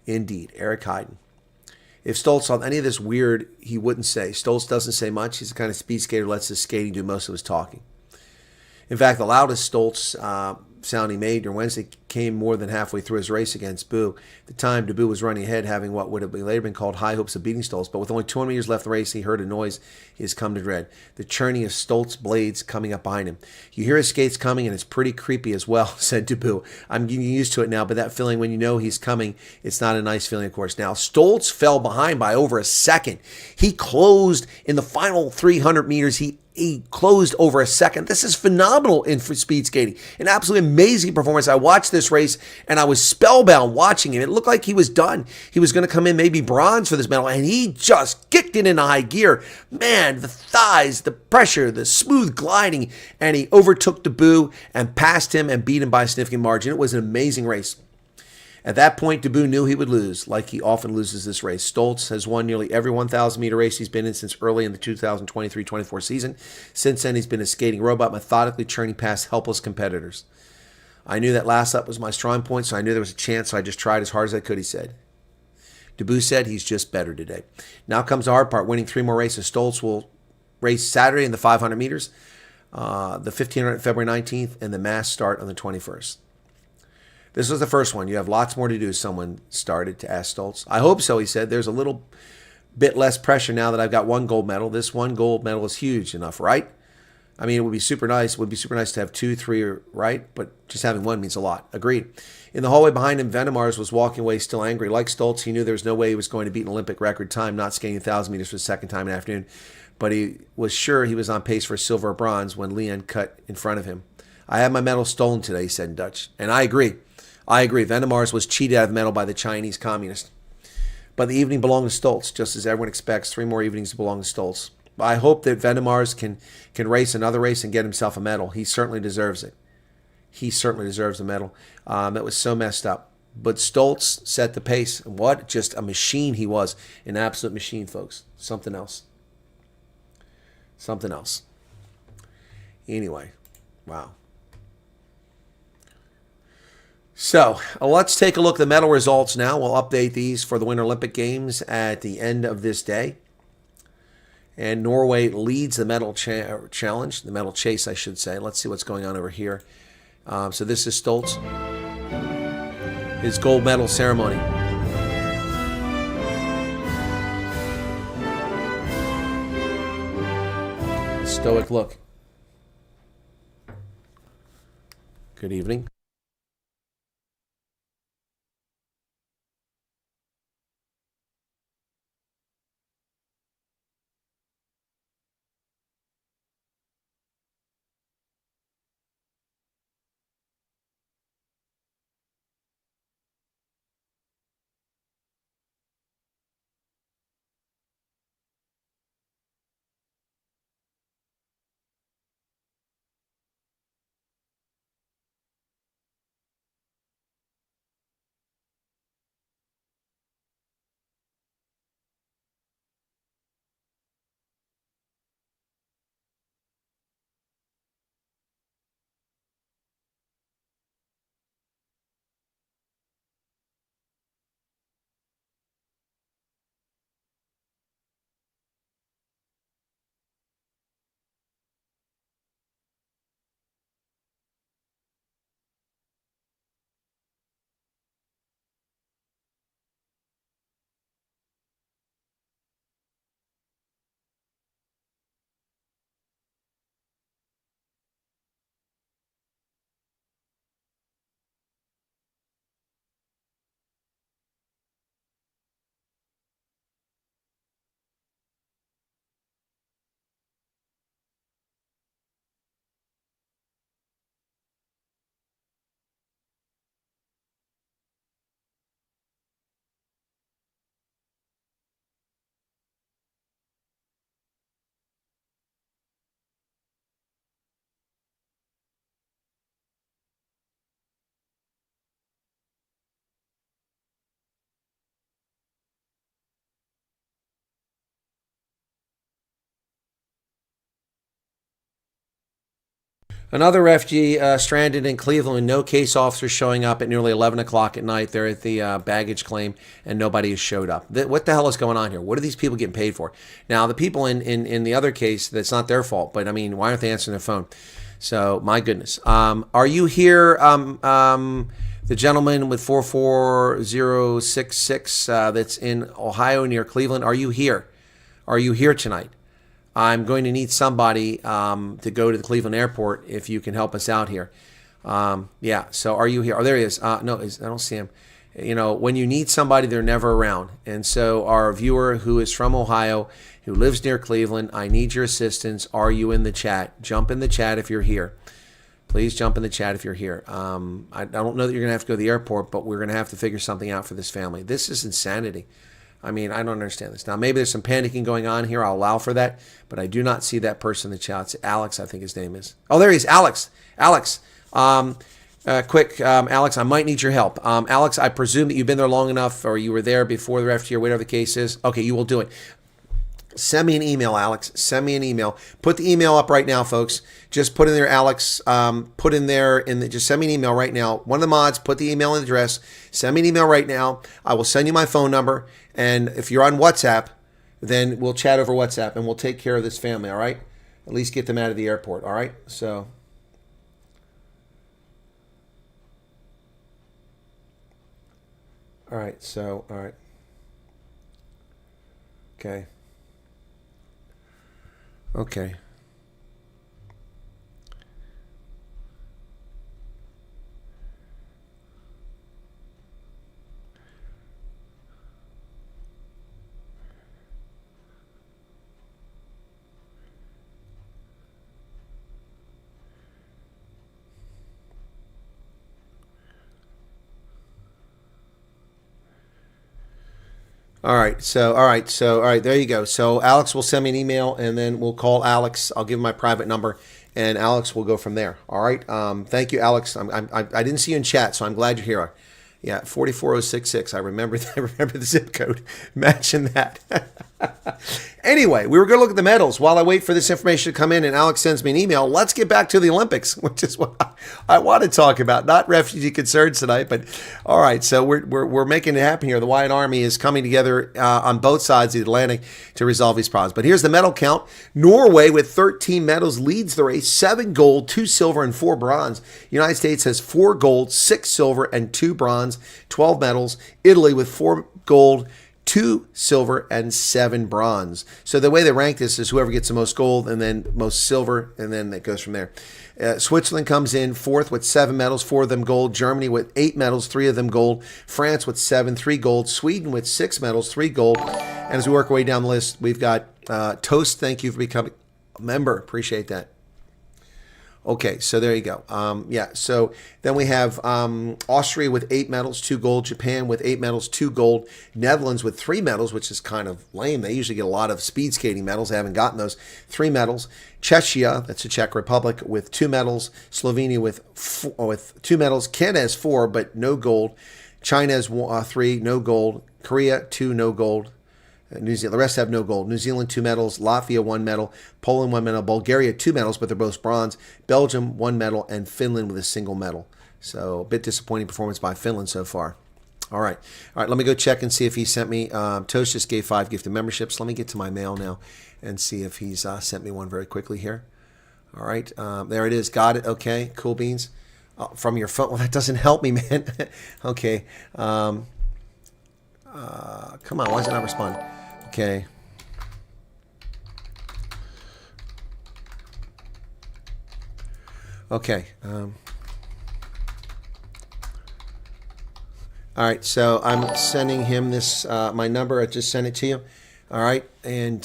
Indeed, Eric Heiden. If Stoltz saw any of this weird, he wouldn't say. Stoltz doesn't say much. He's the kind of speed skater who lets his skating do most of his talking. In fact, the loudest Stoltz sound he made during Wednesday came more than halfway through his race against Boe. At the time, de Boe was running ahead, having what would have later been called high hopes of beating Stoltz. But with only 200 meters left in the race, he heard a noise he has come to dread. The churning of Stoltz's blades coming up behind him. You hear his skates coming, and it's pretty creepy as well, said de Boe. I'm getting used to it now, but that feeling when you know he's coming, it's not a nice feeling, of course. Now, Stoltz fell behind by over a second. He closed in the final 300 meters. He closed over a second. This is phenomenal in speed skating. An absolutely amazing performance. I watched this race and I was spellbound watching him. It looked like he was done. He was going to come in maybe bronze for this medal, and he just kicked it into high gear. Man, the thighs, the pressure, the smooth gliding, and he overtook de Boe and passed him and beat him by a significant margin. It was an amazing race. At that point, Dubou knew he would lose, like he often loses this race. Stoltz has won nearly every 1,000-meter race he's been in since early in the 2023-24 season. Since then, he's been a skating robot, methodically churning past helpless competitors. I knew that last up was my strong point, so I knew there was a chance, so I just tried as hard as I could, he said. Dubou said he's just better today. Now comes the hard part, winning 3 more races. Stoltz will race Saturday in the 500 meters, the 1,500 on February 19th, and the mass start on the 21st. This was the first one. You have lots more to do, someone started to ask Stoltz. I hope so, he said. There's a little bit less pressure now that I've got 1 gold medal. This 1 gold medal is huge enough, right? I mean, it would be super nice. It would be super nice to have 2, 3, right? But just having 1 means a lot. Agreed. In the hallway behind him, Venemars was walking away still angry. Like Stoltz, he knew there was no way he was going to beat an Olympic record time, not skating 1,000 meters for the second time in the afternoon. But he was sure he was on pace for silver or bronze when Leon cut in front of him. I had my medal stolen today, he said in Dutch. And I agree. I agree. Venemars was cheated out of the medal by the Chinese communist. But the evening belonged to Stoltz, just as everyone expects 3 more evenings to belong to Stoltz. I hope that Venemars can race another race and get himself a medal. He certainly deserves it. He certainly deserves a medal. That was so messed up. But Stoltz set the pace. And what? Just a machine he was. An absolute machine, folks. Something else. Something else. Anyway, wow. So let's take a look at the medal results now. We'll update these for the Winter Olympic Games at the end of this day. And Norway leads the medal challenge, the medal chase, I should say. Let's see what's going on over here. So this is Stoltz. His gold medal ceremony. Stoic look. Good evening. Another refugee stranded in Cleveland. No case officers showing up at nearly 11 o'clock at night. They're at the baggage claim, and nobody has showed up. What the hell is going on here? What are these people getting paid for? Now, the people in the other case, that's not their fault. But, I mean, why aren't they answering their phone? So, my goodness. Are you here, the gentleman with 44066 that's in Ohio near Cleveland? Are you here? Are you here tonight? I'm going to need somebody to go to the Cleveland airport if you can help us out here. Yeah, so are you here? Oh, there he is. No, I don't see him. You know, when you need somebody, they're never around. And so our viewer who is from Ohio, who lives near Cleveland, I need your assistance. Are you in the chat? Jump in the chat if you're here. Please jump in the chat if you're here. I don't know that you're going to have to go to the airport, but we're going to have to figure something out for this family. This is insanity. I mean, I don't understand this. Now, maybe there's some panicking going on here. I'll allow for that. But I do not see that person in the chat. It's Alex, I think his name is. Oh, there he is. Alex. Alex. Quick, Alex, I might need your help. Alex, I presume that you've been there long enough, or you were there before the FT or whatever the case is. Okay, you will do it. Send me an email, Alex. Send me an email. Put the email up right now, folks. Just put in there, Alex. Put in there, just send me an email right now. One of the mods, put the email address. Send me an email right now. I will send you my phone number. And if you're on WhatsApp, then we'll chat over WhatsApp, and we'll take care of this family, all right? At least get them out of the airport, all right? So... all right, so, all right. Okay. Okay. All right, there you go. So Alex will send me an email, and then we'll call Alex. I'll give him my private number, and Alex will go from there. All right. Thank you, Alex. I didn't see you in chat, so I'm glad you're here. Yeah, 44066. I remember the zip code. Imagine that. Anyway, we were going to look at the medals. While I wait for this information to come in and Alex sends me an email, let's get back to the Olympics, which is what I want to talk about. Not refugee concerns tonight, but all right. So we're making it happen here. The Wyatt Army is coming together on both sides of the Atlantic to resolve these problems. But here's the medal count. Norway with 13 medals leads the race. 7 gold, 2 silver, and 4 bronze. United States has 4 gold, 6 silver, and 2 bronze. 12 medals. Italy with 4 gold, 2 silver, and 7 bronze. So the way they rank this is whoever gets the most gold and then most silver, and then it goes from there. Switzerland comes in 4th with 7 medals, 4 of them gold. Germany with 8 medals, 3 of them gold. France with 7, 3 gold. Sweden with 6 medals, 3 gold. And as we work our way down the list, we've got Toast. Thank you for becoming a member. Appreciate that. Okay, so there you go. Yeah, so then we have Austria with 8 medals, 2 gold. Japan with 8 medals, 2 gold. Netherlands with 3 medals, which is kind of lame. They usually get a lot of speed skating medals. They haven't gotten those. 3 medals. Czechia, that's the Czech Republic, with 2 medals. Slovenia with 2 medals. Canada has 4, but no gold. China has 3, no gold. Korea, 2, no gold. New Zealand, the rest have no gold. New Zealand, 2 medals. Latvia, 1 medal. Poland, 1 medal. Bulgaria, 2 medals, but they're both bronze. Belgium, 1 medal. And Finland with a single medal. So a bit disappointing performance by Finland so far. All right. Let me go check and see if he sent me. Toast just gave 5 gifted memberships. Let me get to my mail now and see if he's sent me one very quickly here. All right. There it is. Got it. Okay. Cool beans. From your phone. Well, that doesn't help me, man. Okay. Come on. Why is it not responding? Okay. Okay. All right. So I'm sending him this, my number. I just sent it to you. All right. And,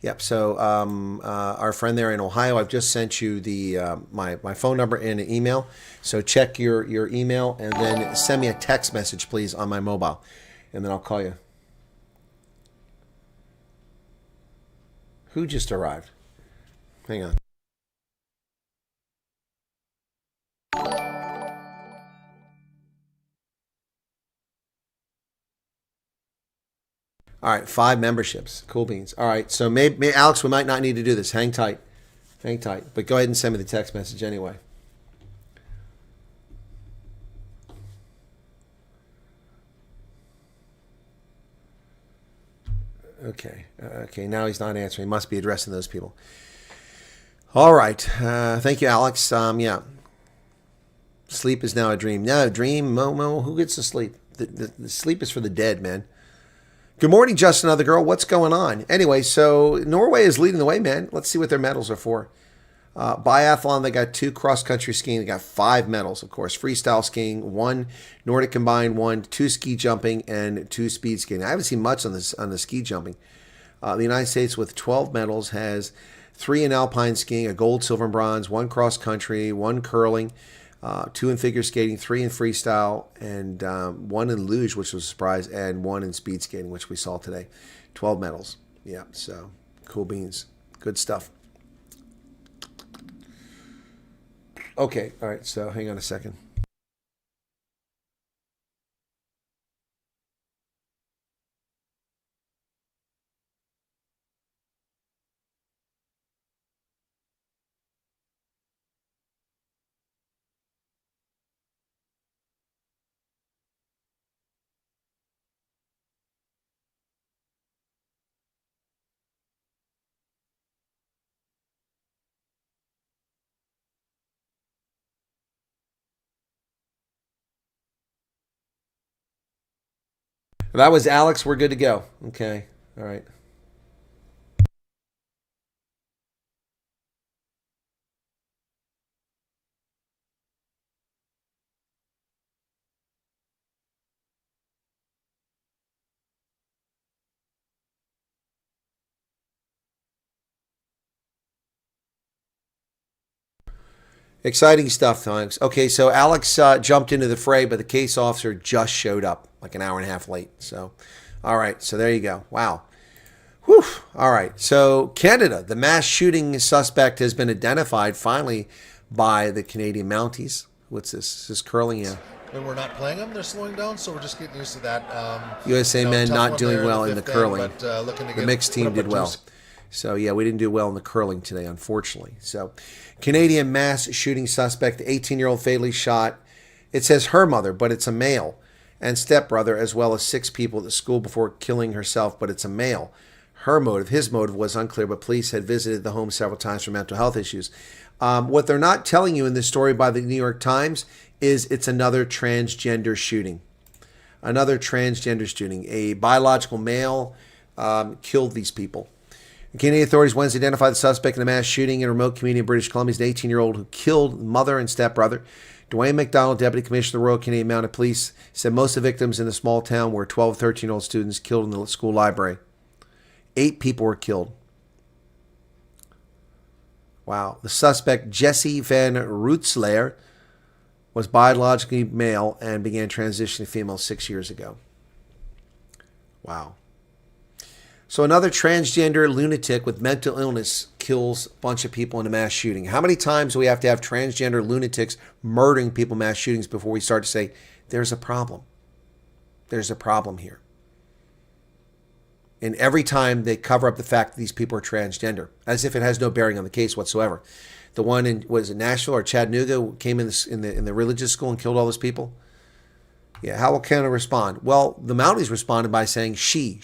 yep. So, our friend there in Ohio, I've just sent you the, my phone number and an email. So check your email and then send me a text message, please, on my mobile. And then I'll call you. Who just arrived? Hang on. All right, 5 memberships. Cool beans. All right, so maybe Alex, we might not need to do this. Hang tight. Hang tight. But go ahead and send me the text message anyway. Okay. Okay, now he's not answering. He must be addressing those people. All right. Thank you, Alex. Yeah. Sleep is now a dream. No, dream, Momo. Who gets to sleep? The sleep is for the dead, man. Good morning, Justin, other girl. What's going on? Anyway, so Norway is leading the way, man. Let's see what their medals are for. Biathlon, they got 2. Cross-country skiing, they got 5 medals, of course. Freestyle skiing, 1. Nordic combined, 1. 2 ski jumping, and 2 speed skating. I haven't seen much on the ski jumping. The United States with 12 medals has 3 in alpine skiing, a gold, silver, and bronze, 1 cross-country, 1 curling, 2 in figure skating, 3 in freestyle, and 1 in luge, which was a surprise, and 1 in speed skating, which we saw today. 12 medals. Yeah, so cool beans. Good stuff. Okay, all right, so hang on a second. That was Alex. We're good to go. Okay, all right. Exciting stuff, Times. Okay, so Alex jumped into the fray, but the case officer just showed up like an hour and a half late. So, all right, so there you go. Wow. Whew. All right, so Canada, the mass shooting suspect has been identified finally by the Canadian Mounties. What's this? Is this curling? Yeah. And we're not playing them, they're slowing down, so we're just getting used to that. USA men not doing well in the curling. But, the mixed team did well. So, yeah, we didn't do well in the curling today, unfortunately. So, Canadian mass shooting suspect, 18-year-old fatally shot. It says her mother, but it's a male, and stepbrother, as well as 6 people at the school before killing herself, but it's a male. His motive was unclear, but police had visited the home several times for mental health issues. What they're not telling you in this story by the New York Times is it's another transgender shooting. Another transgender shooting. A biological male killed these people. Canadian authorities Wednesday identified the suspect in a mass shooting in a remote community in British Columbia. He's an 18-year-old who killed mother and stepbrother. Dwayne McDonald, Deputy Commissioner of the Royal Canadian Mounted Police, said most of the victims in the small town were 12, 13-year-old students killed in the school library. 8 people were killed. Wow. The suspect, Jesse Van Rootselaar, was biologically male and began transitioning to female 6 years ago. Wow. So another transgender lunatic with mental illness kills a bunch of people in a mass shooting. How many times do we have to have transgender lunatics murdering people in mass shootings before we start to say, there's a problem? There's a problem here. And every time they cover up the fact that these people are transgender, as if it has no bearing on the case whatsoever. The one in, was it Nashville or Chattanooga, came in the religious school and killed all those people? Yeah, how will Canada respond? Well, the Mounties responded by saying she.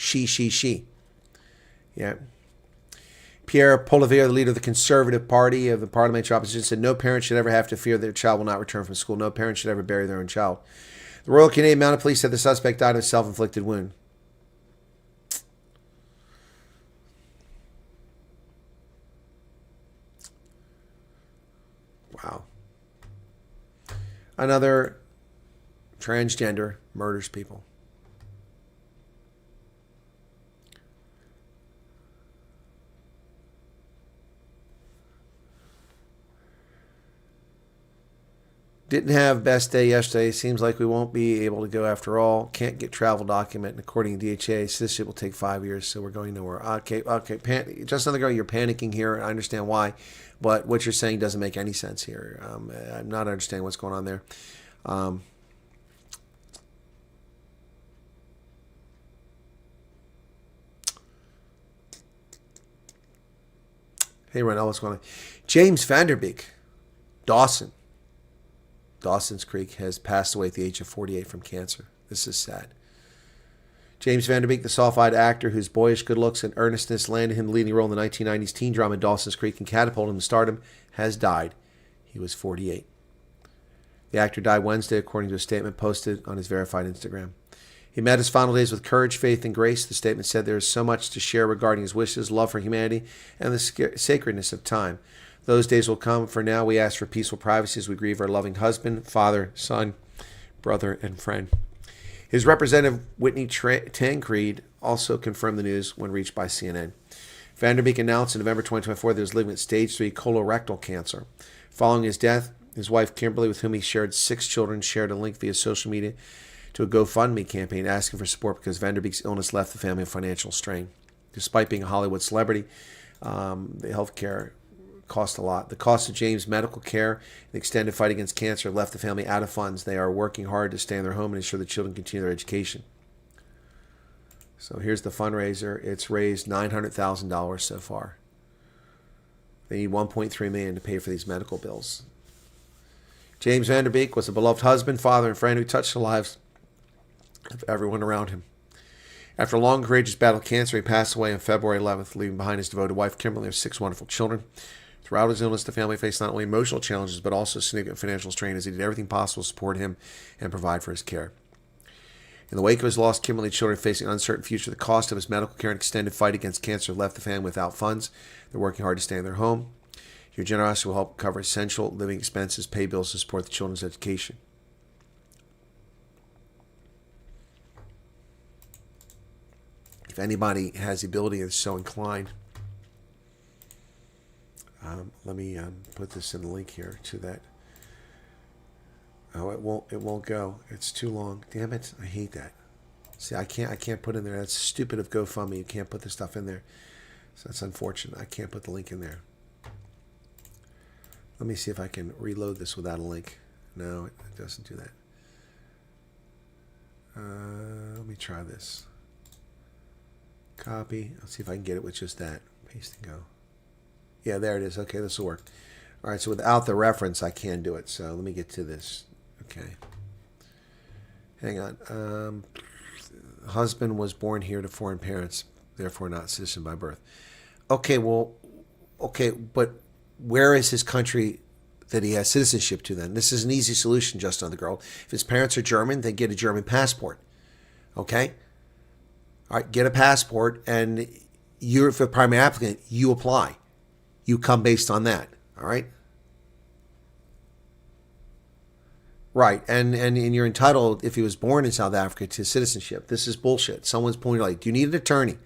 Yeah. Pierre Poilievre, the leader of the Conservative Party of the parliamentary opposition, said no parent should ever have to fear their child will not return from school. No parent should ever bury their own child. The Royal Canadian Mounted Police said the suspect died of a self-inflicted wound. Wow. Another transgender murders people. Didn't have best day yesterday. Seems like we won't be able to go after all. Can't get travel document. And according to DHA, so this shit will take 5 years, so we're going nowhere. Okay. Just another girl, you're panicking here. I understand why. But what you're saying doesn't make any sense here. I'm not understanding what's going on there. Hey, Ronell, what's going on? James Vanderbeek, Dawson's Creek, has passed away at the age of 48 from cancer. This is sad. James Vanderbeek, the soft-eyed actor whose boyish good looks and earnestness landed him the leading role in the 1990s teen drama Dawson's Creek and catapulted him to stardom, has died. He was 48. The actor died Wednesday, according to a statement posted on his verified Instagram. He met his final days with courage, faith, and grace. The statement said there is so much to share regarding his wishes, love for humanity, and the sacredness of time. Those days will come. For now, we ask for peaceful privacy as we grieve our loving husband, father, son, brother, and friend. His representative, Whitney Tancreed, also confirmed the news when reached by CNN. Vanderbeek announced in November 2024 that he was living with stage 3 colorectal cancer. Following his death, his wife, Kimberly, with whom he shared 6 children, shared a link via social media to a GoFundMe campaign asking for support because Vanderbeek's illness left the family in financial strain. Despite being a Hollywood celebrity, the healthcare cost a lot. The cost of James' medical care and the extended fight against cancer left the family out of funds. They are working hard to stay in their home and ensure the children continue their education. So here's the fundraiser. It's raised $900,000 so far. They need $1.3 million to pay for these medical bills. James Van Der Beek was a beloved husband, father, and friend who touched the lives of everyone around him. After a long, courageous battle with cancer, he passed away on February 11th, leaving behind his devoted wife, Kimberly, and 6 wonderful children. Throughout his illness, the family faced not only emotional challenges, but also significant financial strain as he did everything possible to support him and provide for his care. In the wake of his loss, Kimberly and children facing an uncertain future, the cost of his medical care and extended fight against cancer left the family without funds. They're working hard to stay in their home. Your generosity will help cover essential living expenses, pay bills, and support the children's education. If anybody has the ability and is so inclined, let me put this in the link here to that. Oh, it won't go. It's too long. Damn it! I hate that. See, I can't put in there. That's stupid of GoFundMe. You can't put the stuff in there. So that's unfortunate. I can't put the link in there. Let me see if I can reload this without a link. No, it doesn't do that. Let me try this. Copy. Let's see if I can get it with just that. Paste and go. Yeah, there it is. Okay, this will work. All right, so without the reference, I can do it. So let me get to this. Okay. Hang on. Husband was born here to foreign parents, therefore not citizen by birth. Okay, well, okay, but where is his country that he has citizenship to then? This is an easy solution, just on the girl. If his parents are German, then get a German passport. Okay? All right, get a passport, and you're, if a primary applicant, you apply. You come based on that. All right? Right, and you're entitled, if he was born in South Africa, to citizenship. This is bullshit. Someone's pointing like, do you need an attorney?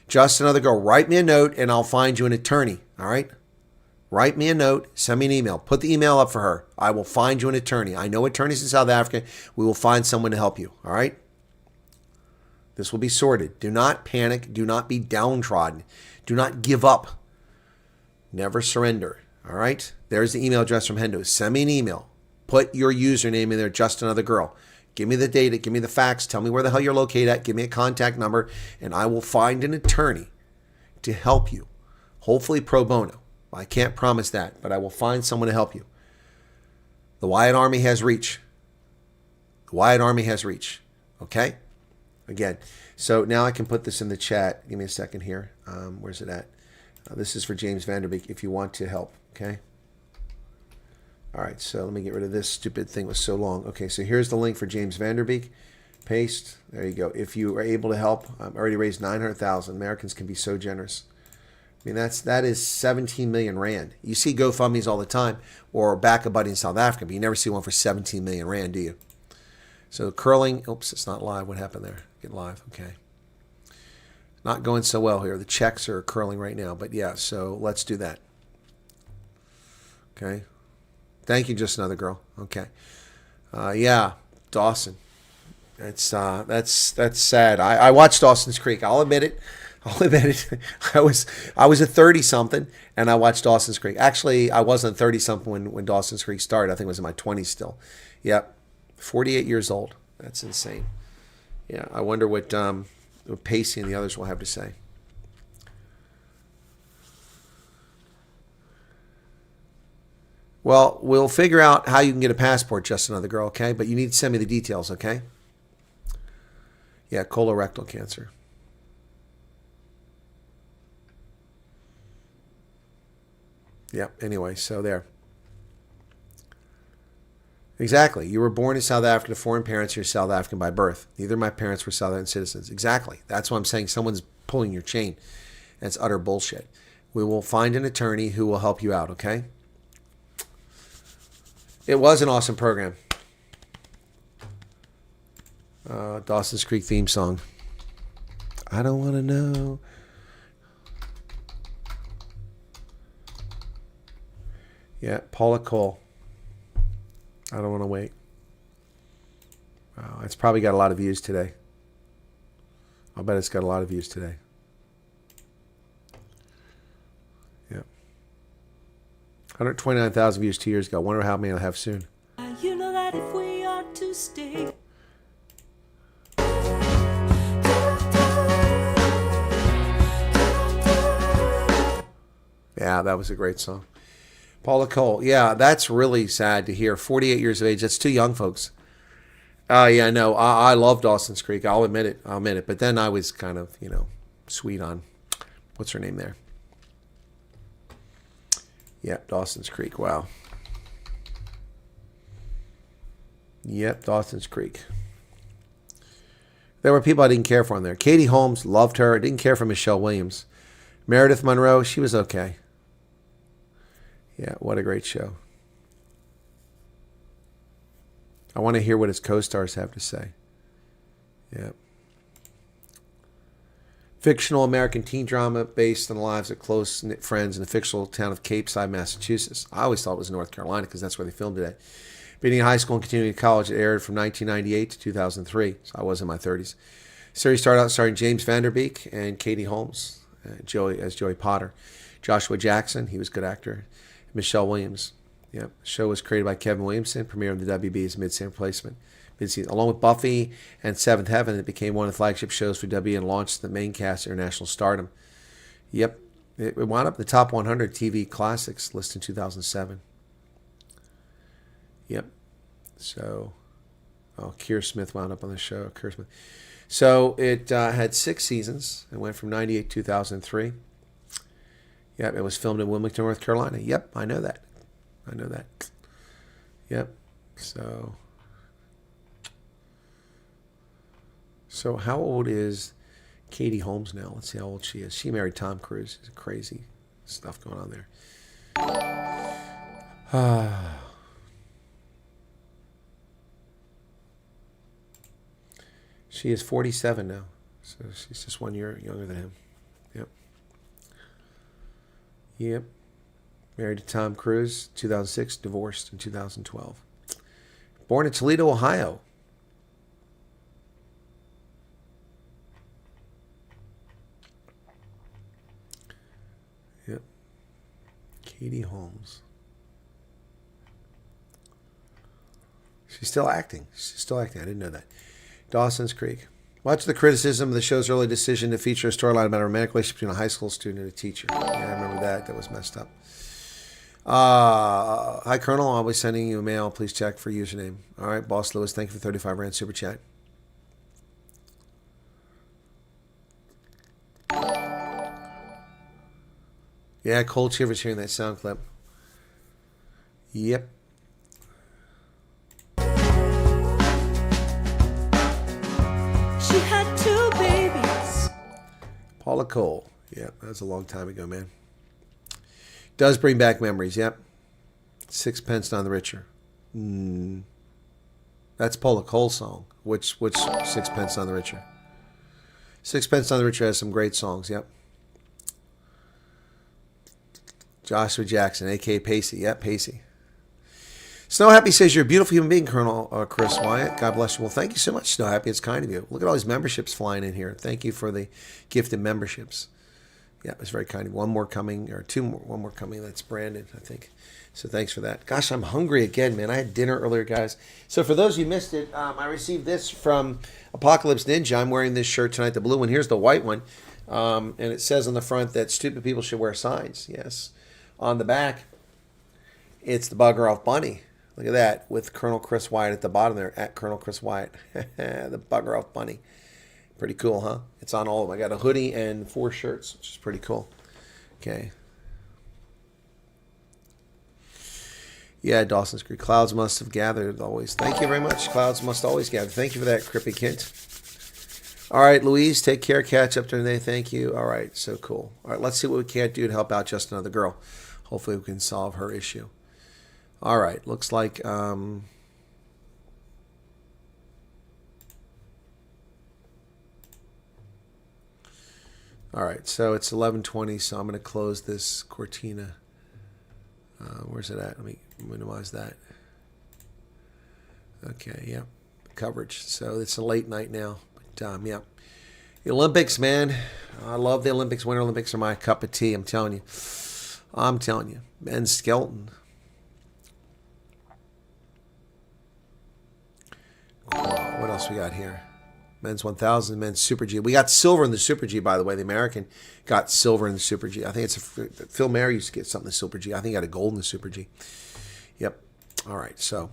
Just another girl, write me a note, and I'll find you an attorney. All right? Write me a note, send me an email. Put the email up for her. I will find you an attorney. I know attorneys in South Africa. We will find someone to help you. All right? This will be sorted. Do not panic. Do not be downtrodden. Do not give up. Never surrender. All right? There's the email address from Hendo. Send me an email. Put your username in there, just another girl. Give me the data. Give me the facts. Tell me where the hell you're located at. Give me a contact number, and I will find an attorney to help you. Hopefully pro bono. I can't promise that, but I will find someone to help you. The Wyatt Army has reach. The Wyatt Army has reach. Okay? Again. So now I can put this in the chat. Give me a second here. Where's it at? This is for James Van Der Beek if you want to help. Okay? All right, so let me get rid of this stupid thing. It was so long. Okay, so here's the link for James Van Der Beek. Paste. There you go. If you are able to help, I've already raised 900,000. Americans can be so generous. I mean, that is 17 million rand. You see GoFundMe's all the time, or Back a Buddy in South Africa, but you never see one for 17 million rand, do you? So curling. Oops, it's not live. What happened there? Get live. Okay. Not going so well here. The checks are curling right now, but yeah. So let's do that. Okay. Thank you, just another girl. Okay. Yeah, Dawson. That's sad. I watched Dawson's Creek. I'll admit it. I was a 30-something, and I watched Dawson's Creek. Actually, I wasn't 30-something when Dawson's Creek started. I think it was in my 20s still. Yep. 48 years old. That's insane. Yeah, I wonder what Pacey and the others will have to say. Well, we'll figure out how you can get a passport, just another girl, okay? But you need to send me the details, okay? Yeah, colorectal cancer. Yep, anyway, so there. Exactly. You were born in South Africa to foreign parents. You're South African by birth. Neither of my parents were South African citizens. Exactly. That's why I'm saying someone's pulling your chain. That's utter bullshit. We will find an attorney who will help you out, okay? It was an awesome program. Dawson's Creek theme song. I don't want to know. Yeah, Paula Cole. I don't want to wait. Wow, it's probably got a lot of views today. I'll bet it's got a lot of views today. Yep. 129,000 views 2 years ago. Wonder how many I'll have soon. You know that if we are to stay. Yeah, that was a great song. Paula Cole. Yeah, that's really sad to hear. 48 years of age. That's too young, folks. Yeah, no, I love Dawson's Creek. I'll admit it. But then I was kind of, sweet on, what's her name there? Yep, Dawson's Creek. Wow. Yep, Dawson's Creek. There were people I didn't care for on there. Katie Holmes, loved her. I didn't care for Michelle Williams. Meredith Monroe, she was okay. Yeah, what a great show. I want to hear what his co-stars have to say. Yep. Fictional American teen drama based on the lives of close-knit friends in the fictional town of Cape Side, Massachusetts. I always thought it was North Carolina because that's where they filmed it at. Beginning high school and continuing college, it aired from 1998 to 2003, so I was in my 30s. The series started out starring James Vanderbeek and Katie Holmes as Joey Potter. Joshua Jackson, he was a good actor. Michelle Williams. Yep. The show was created by Kevin Williamson, premiered on the WB as mid-season replacement. Along with Buffy and Seventh Heaven, it became one of the flagship shows for WB and launched the main cast international stardom. Yep. It wound up in the top 100 TV classics list in 2007. Yep. So, Keir Smith wound up on the show. Keir Smith. So it had 6 seasons. It went from 98 to 2003. Yep. It was filmed in Wilmington, North Carolina. Yep. I know that. Yep. So how old is Katie Holmes now? Let's see how old she is. She married Tom Cruise. There's crazy stuff going on there. She is 47 now. So she's just 1 year younger than him. Yep. Married to Tom Cruise, 2006. Divorced in 2012. Born in Toledo, Ohio. Yep. Katie Holmes. She's still acting. I didn't know that. Dawson's Creek. Much of the criticism of the show's early decision to feature a storyline about a romantic relationship between a high school student and a teacher. Yeah, I remember that. That was messed up. Hi, Colonel. I'll be sending you a mail. Please check for username. All right, Boss Lewis. Thank you for 35 Rand Super Chat. Yeah, cold shivers hearing that sound clip. Yep. She had 2 babies. Paula Cole. Yep, that was a long time ago, man. Does bring back memories, yep. 6pence None the Richer. That's Paula Cole's song. Which 6pence None the Richer? 6pence None the Richer has some great songs, yep. Joshua Jackson, a.k.a. Pacey. Yep, Pacey. Snow Happy says, you're a beautiful human being, Colonel Chris Wyatt. God bless you. Well, thank you so much, Snow Happy. It's kind of you. Look at all these memberships flying in here. Thank you for the gifted memberships. Yeah, it's very kind of you. One more coming. That's Brandon, I think. So thanks for that. Gosh, I'm hungry again, man. I had dinner earlier, guys. So for those of you who missed it, I received this from Apocalypse Ninja. I'm wearing this shirt tonight, the blue one. Here's the white one. And it says on the front that stupid people should wear signs. Yes. On the back, it's the Bugger Off Bunny. Look at that, with Colonel Chris Wyatt at the bottom there, at Colonel Chris Wyatt. The Bugger Off Bunny. Pretty cool, huh? It's on all of them. I got a hoodie and 4 shirts, which is pretty cool. Okay. Yeah, Dawson's Creek. Clouds must have gathered always. Thank you very much. Clouds must always gather. Thank you for that, Crippy Kint. All right, Louise, take care. Catch up during the day. Thank you. All right, so cool. All right, let's see what we can do to help out Just Another Girl. Hopefully we can solve her issue. All right, looks like all right, so it's 11:20, so I'm going to close this Cortina. Where's it at? Let me minimize that. Okay, yep, coverage. So it's a late night now, but yeah. The Olympics, man. I love the Olympics. Winter Olympics are my cup of tea, I'm telling you. I'm telling you. Men's skeleton. What else we got here? Men's 1000, men's Super G. We got silver in the Super G, by the way. The American got silver in the Super G. I think it's Phil Mayer used to get something in the Super G. I think he got a gold in the Super G. Yep. All right. So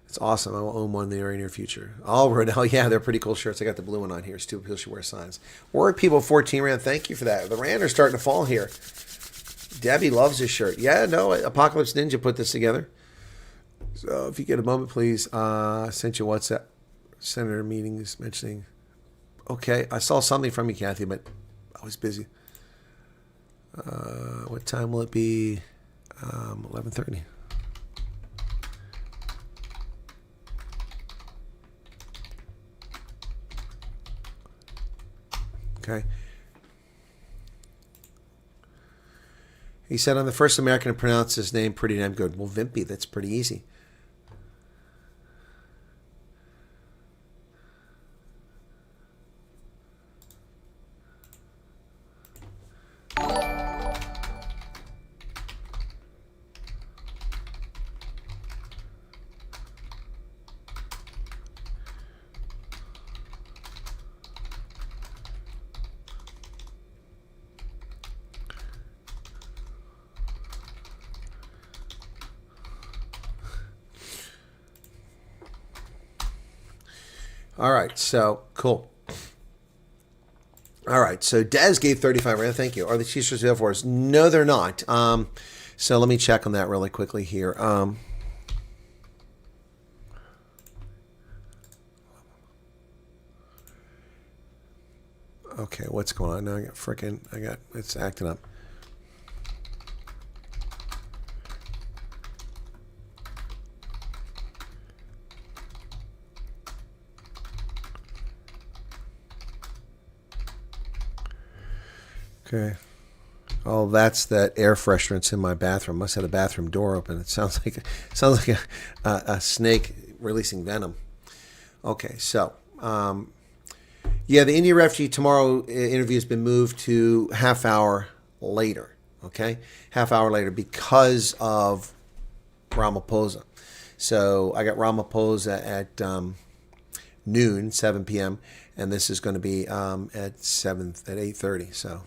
it's awesome. I will own one in the very near future. Oh, Rodell. Yeah, they're pretty cool shirts. I got the blue one on here. Stupid people should wear signs. Word people 14 Rand. Thank you for that. The Rand are starting to fall here. Debbie loves this shirt. Yeah, no, Apocalypse Ninja put this together. So if you get a moment, please. Sent you WhatsApp. Senator meetings mentioning. Okay, I saw something from you, Kathy, but I was busy. What time will it be? 11:30. Okay. He said, I'm the first American to pronounce his name pretty damn good. Well, Vimpy, that's pretty easy. All right, so cool. All right, so Dez gave 35 Rand. Thank you. Are the t-shirts available for us? No, they're not. So let me check on that really quickly here. Okay, what's going on now? It's acting up. Okay. Oh, that's that air freshener that's in my bathroom. Must have the bathroom door open. It sounds like a snake releasing venom. Okay, so yeah, the India refugee tomorrow interview has been moved to half hour later. Okay, half hour later because of Ramaphosa. So I got Ramaphosa at noon, 7 p.m., and this is going to be at 8:30. So.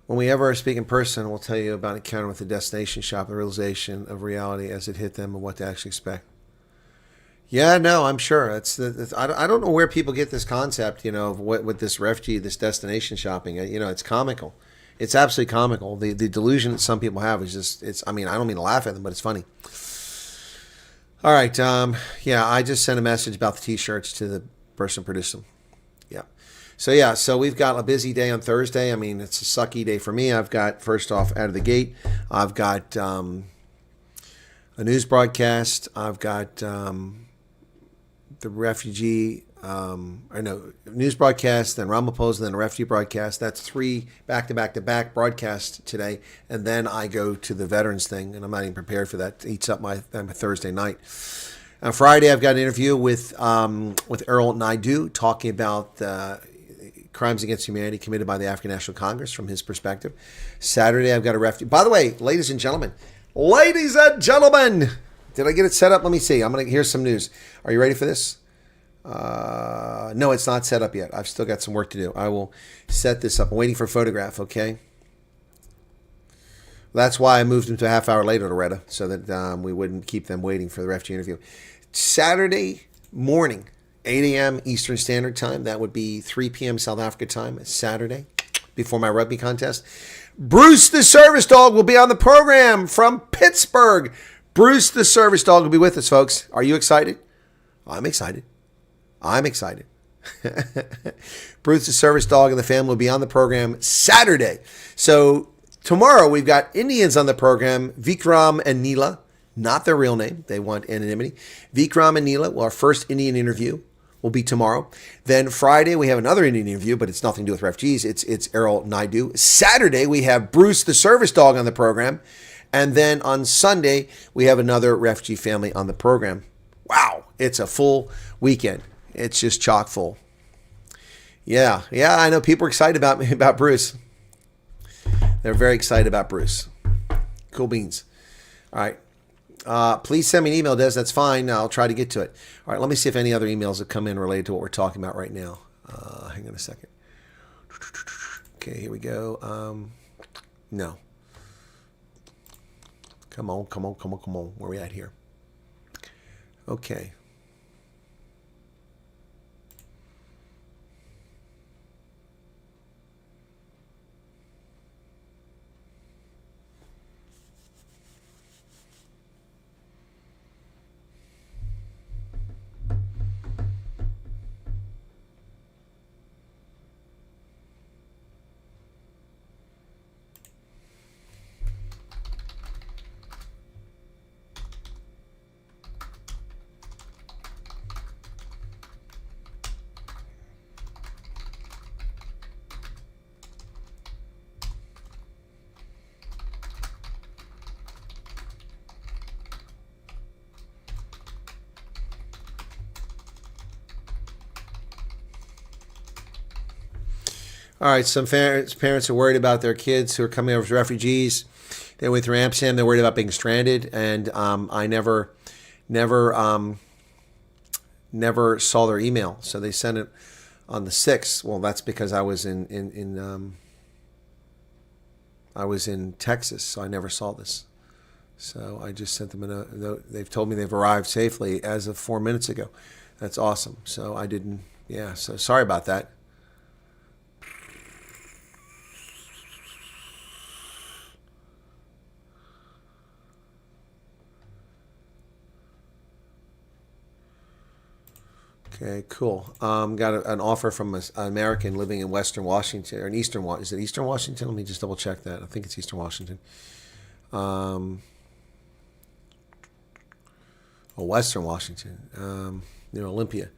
When we ever speak in person, we'll tell you about an encounter with the destination shop, the realization of reality as it hit them and what to actually expect. Yeah, no, I'm sure. I don't know where people get this concept, of what with this refugee, this destination shopping. It's comical. It's absolutely comical. The delusion that some people have is just, I don't mean to laugh at them, but it's funny. All right. Yeah, I just sent a message about the T-shirts to the person who produced them. Yeah. So we've got a busy day on Thursday. It's a sucky day for me. I've got, first off, out of the gate, I've got a news broadcast. I've got the refugee, news broadcast, then Ramaphosa, then a refugee broadcast. That's 3 back-to-back broadcasts today. And then I go to the veterans thing, and I'm not even prepared for that. It eats up my Thursday night. On Friday, I've got an interview with Errol Naidu talking about crimes against humanity committed by the African National Congress from his perspective. Saturday, I've got a refugee. By the way, ladies and gentlemen, did I get it set up? Let me see. Here's some news. Are you ready for this? No, it's not set up yet. I've still got some work to do. I will set this up. I'm waiting for a photograph, okay? That's why I moved them to a half hour later, Loretta, so that we wouldn't keep them waiting for the refugee interview. Saturday morning, 8 a.m. Eastern Standard Time. That would be 3 p.m. South Africa time. Saturday, before my rugby contest. Bruce the Service Dog will be on the program from Pittsburgh. Bruce the Service Dog will be with us, folks. Are you excited? I'm excited. Bruce the Service Dog and the family will be on the program Saturday. So tomorrow we've got Indians on the program, Vikram and Neela. Not their real name. They want anonymity. Vikram and Neela, our first Indian interview will be tomorrow. Then Friday, we have another Indian interview, but it's nothing to do with refugees. It's Errol Naidu. Saturday, we have Bruce the Service Dog on the program. And then on Sunday, we have another refugee family on the program. Wow, it's a full weekend. It's just chock full. Yeah, I know people are excited about Bruce. They're very excited about Bruce. Cool beans. All right. Please send me an email, Des. That's fine. I'll try to get to it. All right. Let me see if any other emails have come in related to what we're talking about right now. Hang on a second. Okay, here we go. No. Come on. Where are we at here? Okay. All right, some parents are worried about their kids who are coming over as refugees. They went through Amsterdam. They're worried about being stranded, and I never saw their email. So they sent it on the 6th. Well, that's because I was in Texas, so I never saw this. So I just sent them a note. They've told me they've arrived safely as of 4 minutes ago. That's awesome. So I didn't. Yeah. So sorry about that. Okay, cool. Got an offer from an American living in Western Washington, or in Eastern Washington. Is it Eastern Washington? Let me just double check that. I think it's Eastern Washington. Western Washington, near Olympia.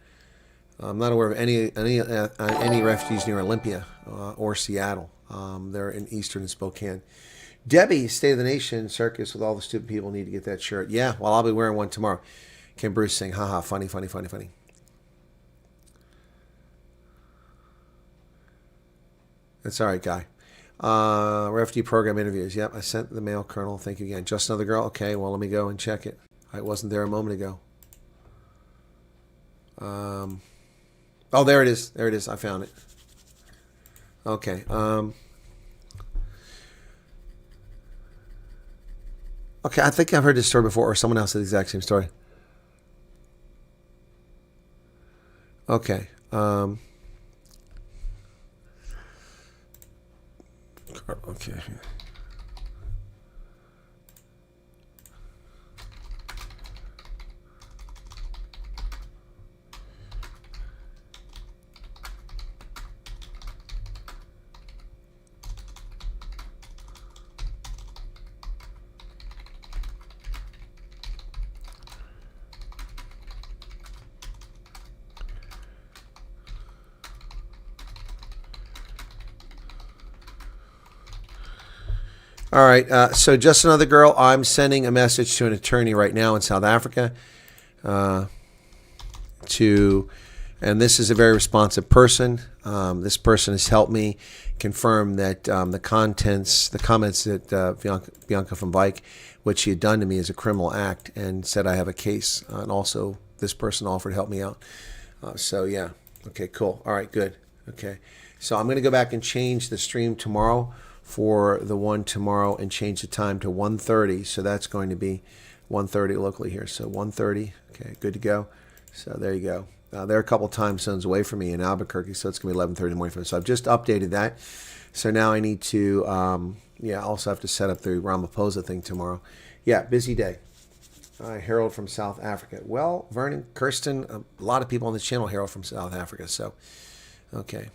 I'm not aware of any refugees near Olympia or Seattle. They're in Eastern and Spokane. Debbie, State of the Nation Circus with all the stupid people need to get that shirt. Yeah, well, I'll be wearing one tomorrow. Can Bruce sing? Haha, funny. That's all right, Guy. Refugee program interviews. Yep, I sent the mail, Colonel. Thank you again. Just another girl? Okay, well, let me go and check it. I wasn't there a moment ago. Oh, there it is. There it is. I found it. Okay. Okay, I think I've heard this story before, or someone else said the exact same story. Okay. Okay. All right, so just another girl. I'm sending a message to an attorney right now in South Africa. And this is a very responsive person. This person has helped me confirm that the comments that Bianca van Wyk, what she had done to me is a criminal act, and said I have a case. And also, this person offered to help me out. So yeah, okay, cool. All right, good. Okay, so I'm going to go back and change the stream tomorrow for the one tomorrow and change the time to 1:30. So that's going to be 1:30 locally here. So 1:30. Okay, good to go. So there you go. They're a couple time zones away from me in Albuquerque, so it's going to be 11:30 in the morning for them. So I've just updated that. So now I need to, also have to set up the Ramaphosa thing tomorrow. Yeah, busy day. Harold from South Africa. Well, Vernon, Kirsten, a lot of people on this channel, Harold from South Africa. So, okay.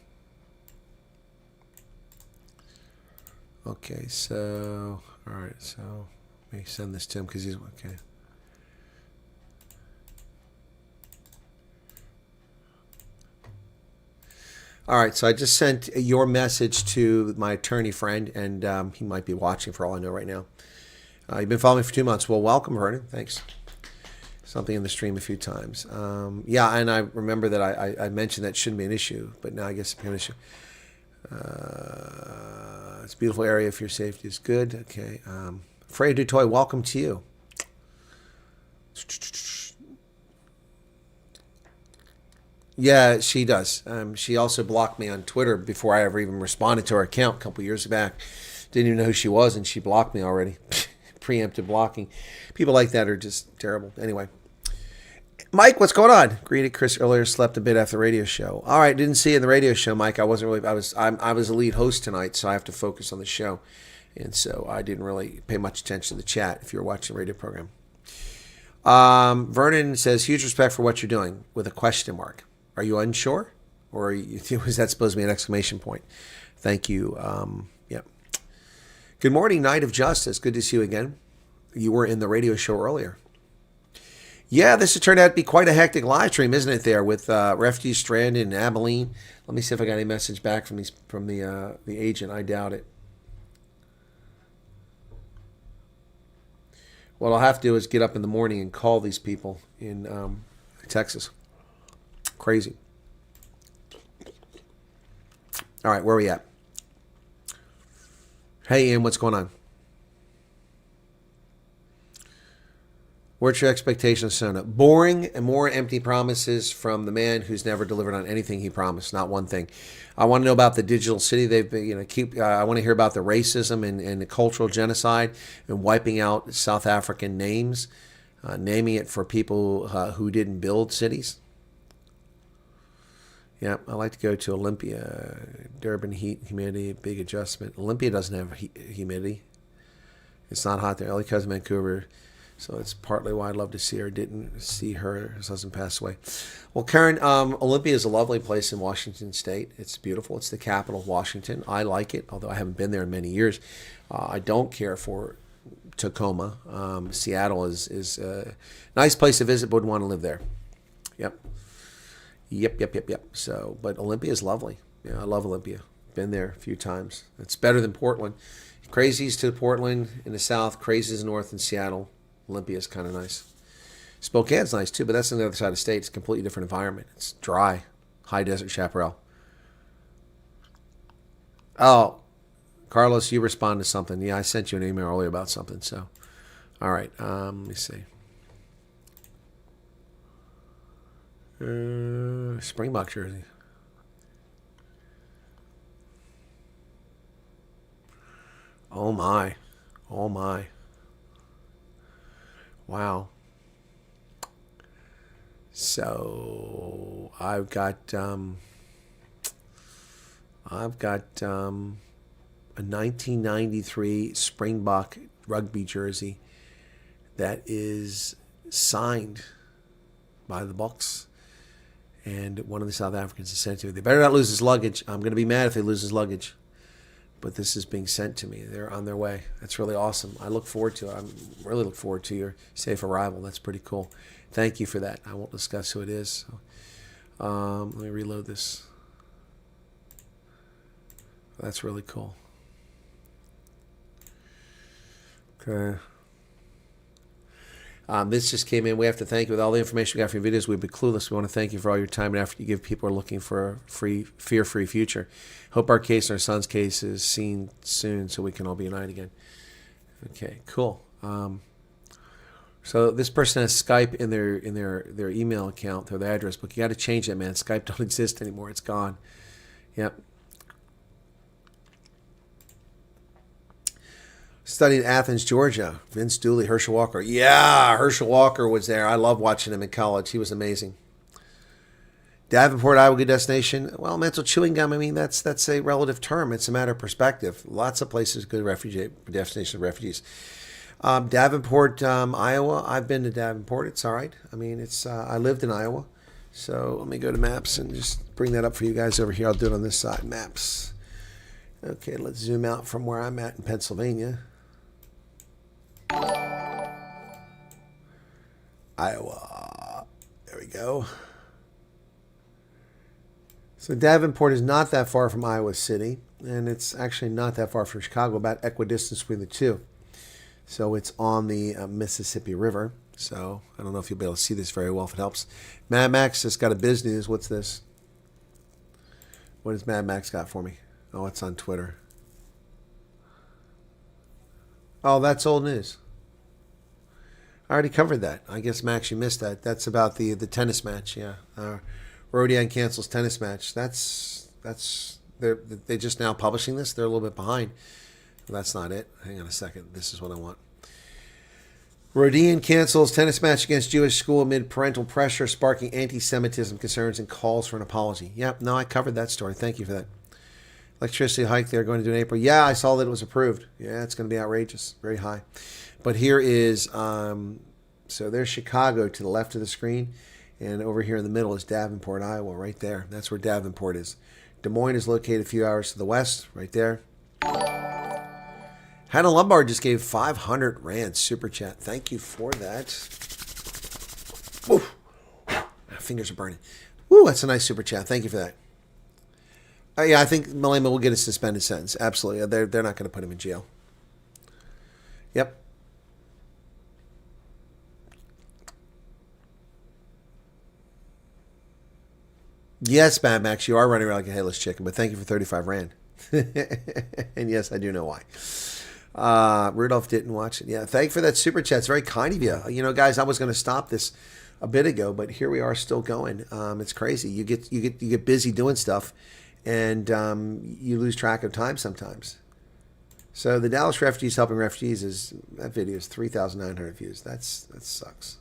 Okay, so, all right, so let me send this to him because he's, okay. All right, so I just sent your message to my attorney friend, and he might be watching for all I know right now. You've been following me for 2 months. Well, welcome, Vernon. Thanks. Something in the stream a few times. Yeah, and I remember that I mentioned that shouldn't be an issue, but now I guess it's become an issue. It's a beautiful area if your safety is good. Okay. Freya Dutoy, welcome to you. Yeah, she does. She also blocked me on Twitter before I ever even responded to her account a couple years back. Didn't even know who she was, and she blocked me already. Preemptive blocking. People like that are just terrible. Anyway. Mike, what's going on? Greeted Chris earlier, slept a bit after the radio show. All right, didn't see you in the radio show, Mike. I was the lead host tonight, so I have to focus on the show. And so I didn't really pay much attention to the chat if you're watching the radio program. Vernon says, huge respect for what you're doing, with a question mark. Are you unsure? Or was that supposed to be an exclamation point? Thank you. Yeah. Good morning, Night of Justice. Good to see you again. You were in the radio show earlier. Yeah, this has turned out to be quite a hectic live stream, isn't it, there, with refugees stranded in Abilene. Let me see if I got any message back from the agent. I doubt it. What I'll have to do is get up in the morning and call these people in Texas. Crazy. All right, where are we at? Hey, Ian, what's going on? What's your expectations, Sona? Boring and more empty promises from the man who's never delivered on anything he promised, not one thing. I want to know about the digital city. They've been, I want to hear about the racism and the cultural genocide and wiping out South African names, naming it for people who didn't build cities. Yeah, I like to go to Olympia. Durban, heat, humidity, big adjustment. Olympia doesn't have humidity. It's not hot there. LA, cousin, Vancouver. So it's partly why I'd love to see her. Didn't see her. Her husband passed away. Well, Karen, Olympia is a lovely place in Washington State. It's beautiful. It's the capital of Washington. I like it, although I haven't been there in many years. I don't care for Tacoma. Seattle is a nice place to visit, but wouldn't want to live there. Yep. So, but Olympia is lovely. Yeah, I love Olympia. Been there a few times. It's better than Portland. Crazy's to Portland in the south. Crazy's north in Seattle. Olympia is kind of nice. Spokane's nice too, but that's on the other side of the state. It's a completely different environment. It's dry, high desert chaparral. Oh, Carlos, you responded to something. Yeah, I sent you an email earlier about something. So, all right, let me see. Springbok jersey. Oh my. Wow. So I've got a 1993 Springbok rugby jersey that is signed by the Bucks, and one of the South Africans has sent it to me. They better not lose his luggage. I'm going to be mad if they lose his luggage. But this is being sent to me. They're on their way. That's really awesome. I look forward to it. I really look forward to your safe arrival. That's pretty cool. Thank you for that. I won't discuss who it is. So, let me reload this. That's really cool. Okay. This just came in. We have to thank you with all the information we got for your videos. We'd be clueless. We want to thank you for all your time and effort you give people who are looking for a fear-free future. Hope our case and our son's case is seen soon so we can all be united again. Okay, cool. So this person has Skype in their email account or their address book. You got to change that, man. Skype don't exist anymore. It's gone. Yep. Studied in Athens, Georgia. Vince Dooley, Herschel Walker. Yeah, Herschel Walker was there. I love watching him in college. He was amazing. Davenport, Iowa, good destination. Well, mental chewing gum, I mean, that's a relative term. It's a matter of perspective. Lots of places good destination of refugees. Davenport, Iowa. I've been to Davenport. It's all right. I mean, I lived in Iowa. So let me go to maps and just bring that up for you guys over here. I'll do it on this side. Maps. Okay, let's zoom out from where I'm at in Pennsylvania. Iowa. There we go. So Davenport is not that far from Iowa City, and it's actually not that far from Chicago, about equidistance between the two. So it's on the Mississippi River. So I don't know if you'll be able to see this very well if it helps. Mad Max just got a biz news. What's this? What has Mad Max got for me? Oh, it's on Twitter. Oh, that's old news. I already covered that. I guess, Max, you missed that. That's about the tennis match, yeah. Rodion cancels tennis match. They're just now publishing this. They're a little bit behind. That's not it. Hang on a second. This is what I want. Rodion cancels tennis match against Jewish school amid parental pressure, sparking anti-Semitism concerns and calls for an apology. Yep, no, I covered that story. Thank you for that. Electricity hike they're going to do in April. Yeah, I saw that it was approved. Yeah, it's going to be outrageous. Very high. But here is, so there's Chicago to the left of the screen. And over here in the middle is Davenport, Iowa, right there. That's where Davenport is. Des Moines is located a few hours to the west, right there. Hannah Lombard just gave 500 Rand super chat. Thank you for that. Oof. My fingers are burning. Ooh, that's a nice super chat. Thank you for that. Yeah, I think Malema will get a suspended sentence. Absolutely. They're not going to put him in jail. Yep. Yes, Mad Max, you are running around like a headless chicken, but thank you for 35 Rand. And yes, I do know why. Rudolph didn't watch it. Yeah, thank you for that super chat. It's very kind of you. You know, guys, I was going to stop this a bit ago, but here we are still going. It's crazy. You get busy doing stuff, and you lose track of time sometimes. So the Dallas Refugees Helping Refugees that video is 3,900 views. That sucks.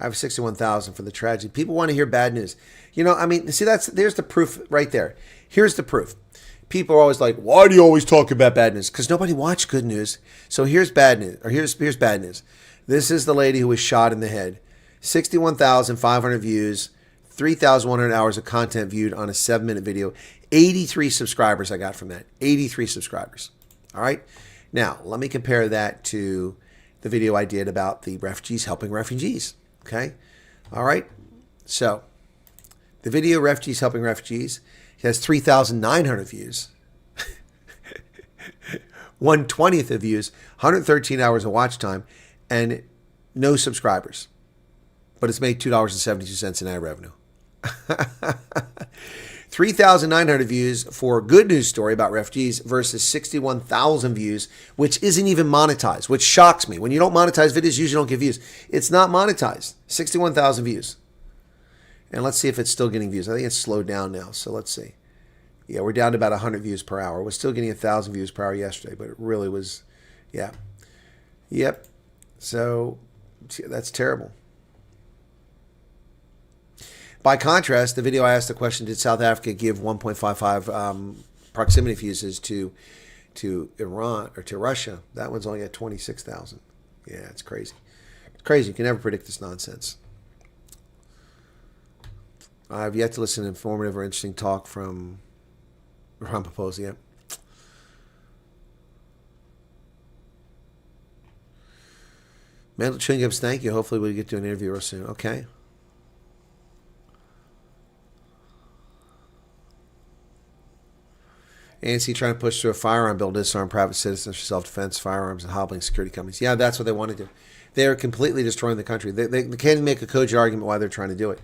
I have 61,000 for the tragedy. People want to hear bad news. You know, I mean, see, there's the proof right there. Here's the proof. People are always like, why do you always talk about bad news? Because nobody watched good news. So here's bad news, or here's bad news. This is the lady who was shot in the head. 61,500 views, 3,100 hours of content viewed on a 7-minute video. 83 subscribers I got from that. 83 subscribers. All right. Now, let me compare that to the video I did about the refugees helping refugees. Okay. All right. So the video Refugees Helping Refugees has 3,900 views. 1/20th of views, 113 hours of watch time, and no subscribers. But it's made $2.72 in ad revenue. 3,900 views for a good news story about refugees versus 61,000 views, which isn't even monetized, which shocks me. When you don't monetize videos, you usually don't get views. It's not monetized. 61,000 views. And let's see if it's still getting views. I think it's slowed down now, so let's see. Yeah, we're down to about 100 views per hour. We're still getting 1,000 views per hour yesterday, but it really was, yeah. Yep. So that's terrible. By contrast, the video I asked the question, did South Africa give 1.55 proximity fuses to Iran or to Russia? That one's only at 26,000. Yeah, it's crazy. It's crazy. You can never predict this nonsense. I've yet to listen to informative or interesting talk from Ramaphosa yet. Mandel Chewing-Gums, thank you. Hopefully we'll get to an interview real soon. Okay. ANC trying to push through a firearm bill to disarm private citizens for self-defense, firearms, and hobbling security companies. Yeah, that's what they want to do. They are completely destroying the country. They can't make a cogent argument why they're trying to do it.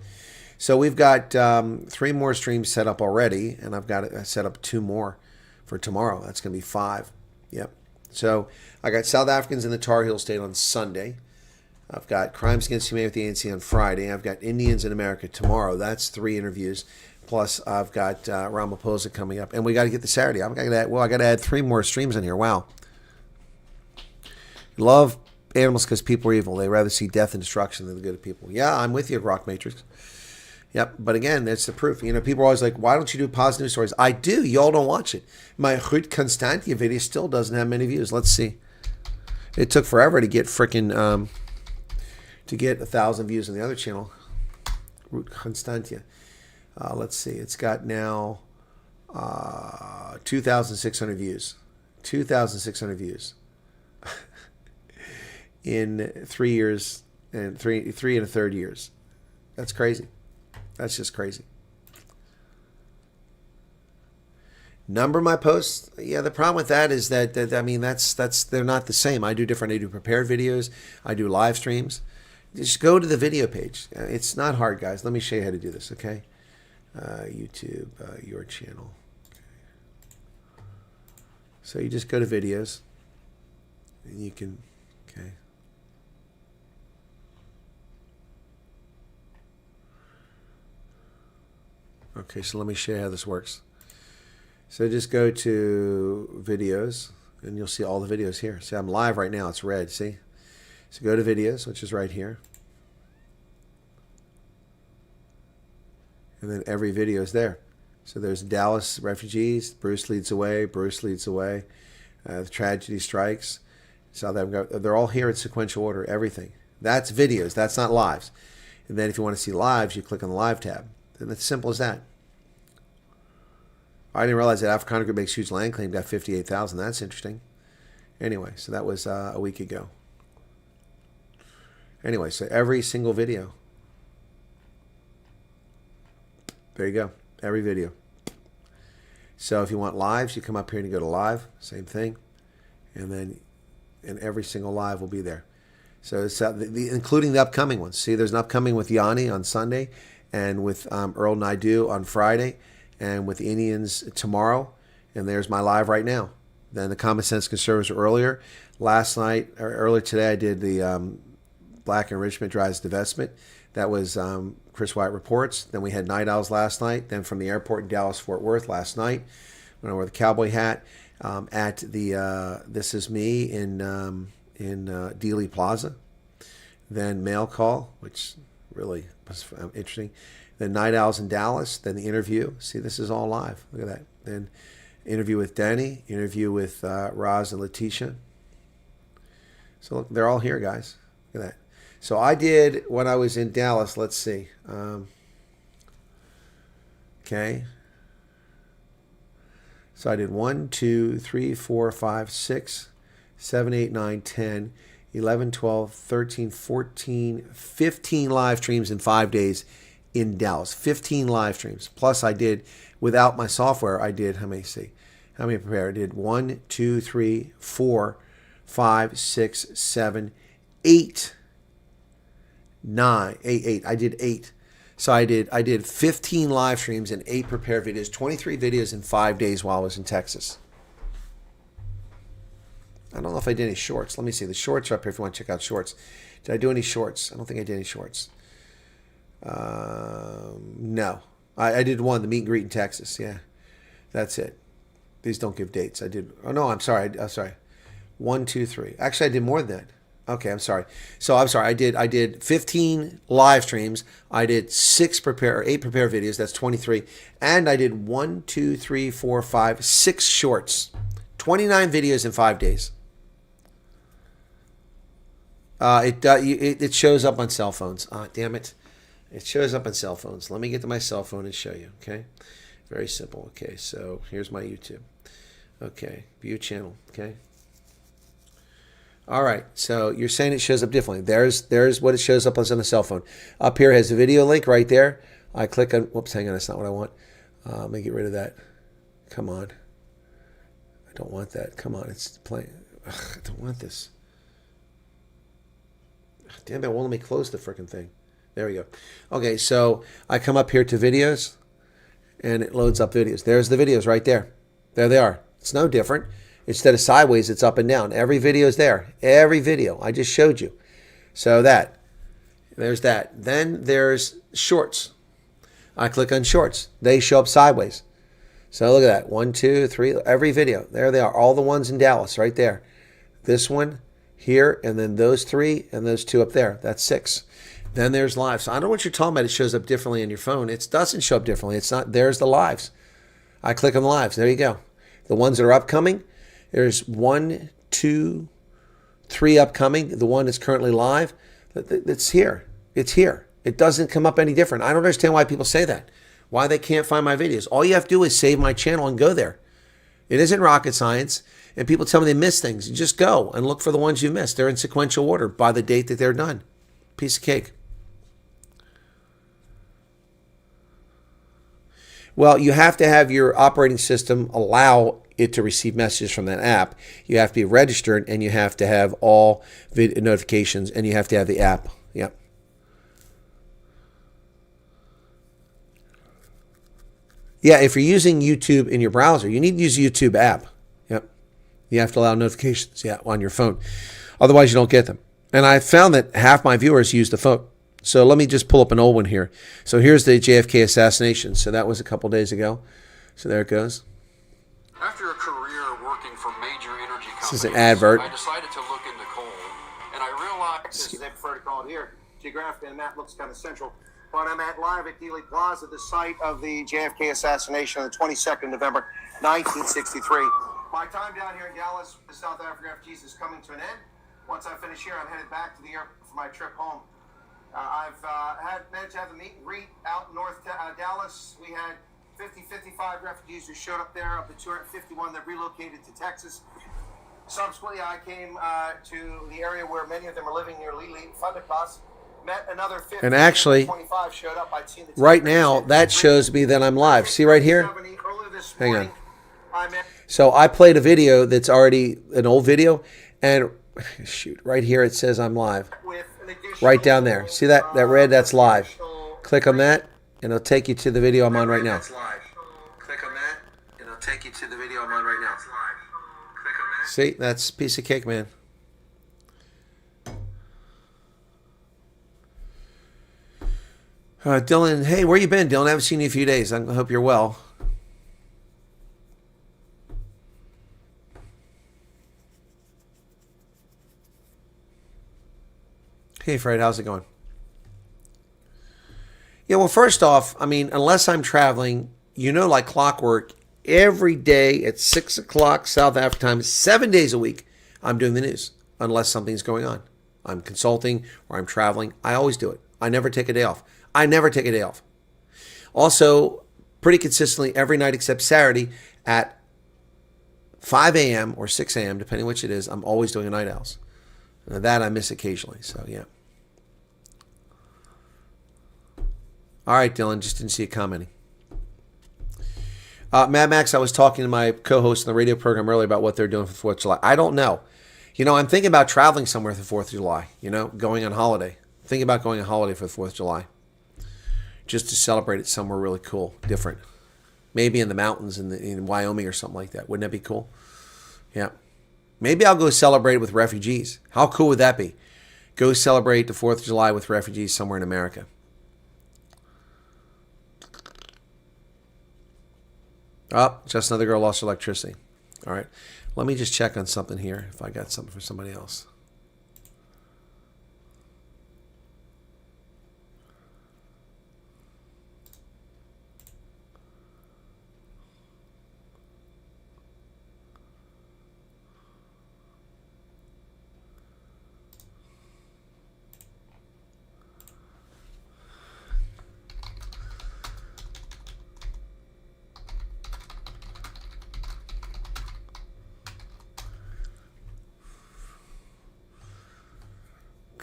So we've got 3 more streams set up already, and I've got set up 2 more for tomorrow. That's going to be 5. Yep. So I got South Africans in the Tar Heel State on Sunday. I've got Crimes Against Humanity with the ANC on Friday. I've got Indians in America tomorrow. That's 3 interviews. Plus, I've got Ramaphosa coming up. And we got to get the Saturday. I got to add 3 more streams in here. Wow. Love animals because people are evil. They rather see death and destruction than the good of people. Yeah, I'm with you, Rock Matrix. Yep. But again, that's the proof. You know, people are always like, why don't you do positive news stories? I do. Y'all don't watch it. My Ruud Constantia video still doesn't have many views. Let's see. It took forever to get frickin' to get 1,000 views on the other channel. Ruud Constantia. Let's see. It's got now 2,600 views. 2,600 views in 3 years and three and a third years. That's crazy. That's just crazy. Number my posts. Yeah, the problem with that is that I mean that's they're not the same. I do different. I do prepared videos. I do live streams. Just go to the video page. It's not hard, guys. Let me show you how to do this. Okay. YouTube, your channel. Okay. So you just go to videos, and you can, okay. Okay, so let me show you how this works. So just go to videos, and you'll see all the videos here. See, I'm live right now. It's red, see? So go to videos, which is right here. And then every video is there. So there's Dallas refugees, Bruce leads away, Bruce leads away, the tragedy strikes. So they're all here in sequential order, everything. That's videos, that's not lives. And then if you want to see lives, you click on the live tab. And it's simple as that. I didn't realize that Africana Group makes huge land claim, got 58,000. That's interesting. Anyway, so that was a week ago. Anyway, so every single video. There you go. Every video. So if you want lives, you come up here and you go to live. Same thing. And then every single live will be there. So it's including the upcoming ones. See, there's an upcoming with Yanni on Sunday, and with Earl Naidu on Friday, and with the Indians tomorrow. And there's my live right now. Then the Common Sense Conservatives earlier. Last night, or earlier today, I did the Black Enrichment Drives Divestment. That was Chris Wyatt Reports. Then we had Night Owls last night. Then from the airport in Dallas-Fort Worth last night, when I wore the cowboy hat, at the This Is Me in Dealey Plaza. Then Mail Call, which really was interesting. Then Night Owls in Dallas. Then the interview. See, this is all live. Look at that. Then interview with Danny. Interview with Roz and Letitia. So look, they're all here, guys. Look at that. So I did when I was in Dallas. Let's see. Okay. So I did 1, 2, 3, 4, 5, 6, 7, 8, 9, 10, 11, 12, 13, 14, 15 live streams in 5 days in Dallas. 15 live streams. Plus I did, without my software, I did, how many prepare? I did 1, 2, 3, 4, 5, 6, 7, 8, 9, 8. I did 8. So I did 15 live streams and 8 prepared videos, 23 videos in 5 days while I was in Texas. I don't know if I did any shorts. Let me see. The shorts are up here if you want to check out shorts. Did I do any shorts? I don't think I did any shorts. No. I did one, the meet and greet in Texas. Yeah. That's it. These don't give dates. I did. Oh, no, I'm sorry. I'm sorry. 1, 2, 3. Actually, I did more than that. Okay, I'm sorry. So I'm sorry. I did 15 live streams. I did 8 prepare videos. That's 23. And I did 1, 2, 3, 4, 5, 6 shorts. 29 videos in 5 days. It shows up on cell phones. Damn it. It shows up on cell phones. Let me get to my cell phone and show you. Okay. Very simple. Okay. So here's my YouTube. Okay. View channel. Okay. All right, so you're saying it shows up differently. There's what it shows up on the cell phone. Up here has a video link right there. I click on, whoops, hang on, that's not what I want. Let me get rid of that. Come on. I don't want that. Come on, it's playing. Ugh, I don't want this. Damn it, it won't let me close the freaking thing. There we go. Okay, so I come up here to videos, and it loads up videos. There's the videos right there. There they are. It's no different. Instead of sideways, it's up and down. Every video is there. Every video. I just showed you. So there's that. Then there's shorts. I click on shorts. They show up sideways. So look at that. 1, 2, 3. Every video. There they are. All the ones in Dallas right there. This one here, and then those 3, and those 2 up there. That's 6. Then there's live. So I don't know what you're talking about. It shows up differently on your phone. It doesn't show up differently. It's not. There's the lives. I click on the lives. There you go. The ones that are upcoming. There's 1, 2, 3 upcoming. The one that's currently live, it's here. It's here. It doesn't come up any different. I don't understand why people say that. Why they can't find my videos. All you have to do is save my channel and go there. It isn't rocket science. And people tell me they miss things. You just go and look for the ones you missed. They're in sequential order by the date that they're done. Piece of cake. Well, you have to have your operating system allow it to receive messages from that app. You have to be registered, and you have to have all notifications, and you have to have the app. Yep. Yeah, if you're using YouTube in your browser, you need to use the YouTube app. Yep. You have to allow notifications, yeah, on your phone. Otherwise, you don't get them. And I found that half my viewers use the phone. So let me just pull up an old one here. So here's the JFK assassination. So that was a couple days ago. So there it goes. After a career working for major energy companies, this is an advert. I decided to look into coal, and I realized they prefer to call it here. Geographically, and that looks kind of central. But I'm at live at Dealey Plaza, the site of the JFK assassination on the 22nd of November, 1963. My time down here in Dallas, the South African refugees, is coming to an end. Once I finish here, I'm headed back to the airport for my trip home. I've managed to have a meet and greet out in North Dallas. We had 55 refugees who showed up there, of the 251 that relocated to Texas. Subsequently, I came to the area where many of them are living near Lili Fundakas. Met another 50, and actually, 25 showed up. I'd seen the right now, that shows me that I'm live. See right here? Hang on. So I played a video that's already an old video, and shoot, right here it says I'm live. Right down there. See that red? That's live. Click on that, and it'll take you to the video I'm on right now. Click on that, and it'll take you to the video I'm on right now. See, that's a piece of cake, man. Dylan, hey, where you been, Dylan? I haven't seen you in a few days. I hope you're well. Hey, Fred, how's it going? Yeah, well, first off, I mean, unless I'm traveling, you know, like clockwork, every day at 6 o'clock South Africa time, 7 days a week, I'm doing the news, unless something's going on. I'm consulting or I'm traveling. I always do it. I never take a day off. I never take a day off. Also, pretty consistently every night except Saturday at 5 a.m. or 6 a.m., depending which it is, I'm always doing a Night Owls. Now that I miss occasionally, so yeah. All right, Dylan, just didn't see you commenting. Mad Max, I was talking to my co-host on the radio program earlier about what they're doing for 4th of July. I don't know. You know, I'm thinking about traveling somewhere for the 4th of July, you know, going on holiday. Thinking about going on holiday for the 4th of July. Just to celebrate it somewhere really cool, different. Maybe in the mountains in Wyoming or something like that. Wouldn't that be cool? Yeah. Maybe I'll go celebrate it with refugees. How cool would that be? Go celebrate the 4th of July with refugees somewhere in America. Oh, just another girl lost her electricity. All right. Let me just check on something here if I got something for somebody else.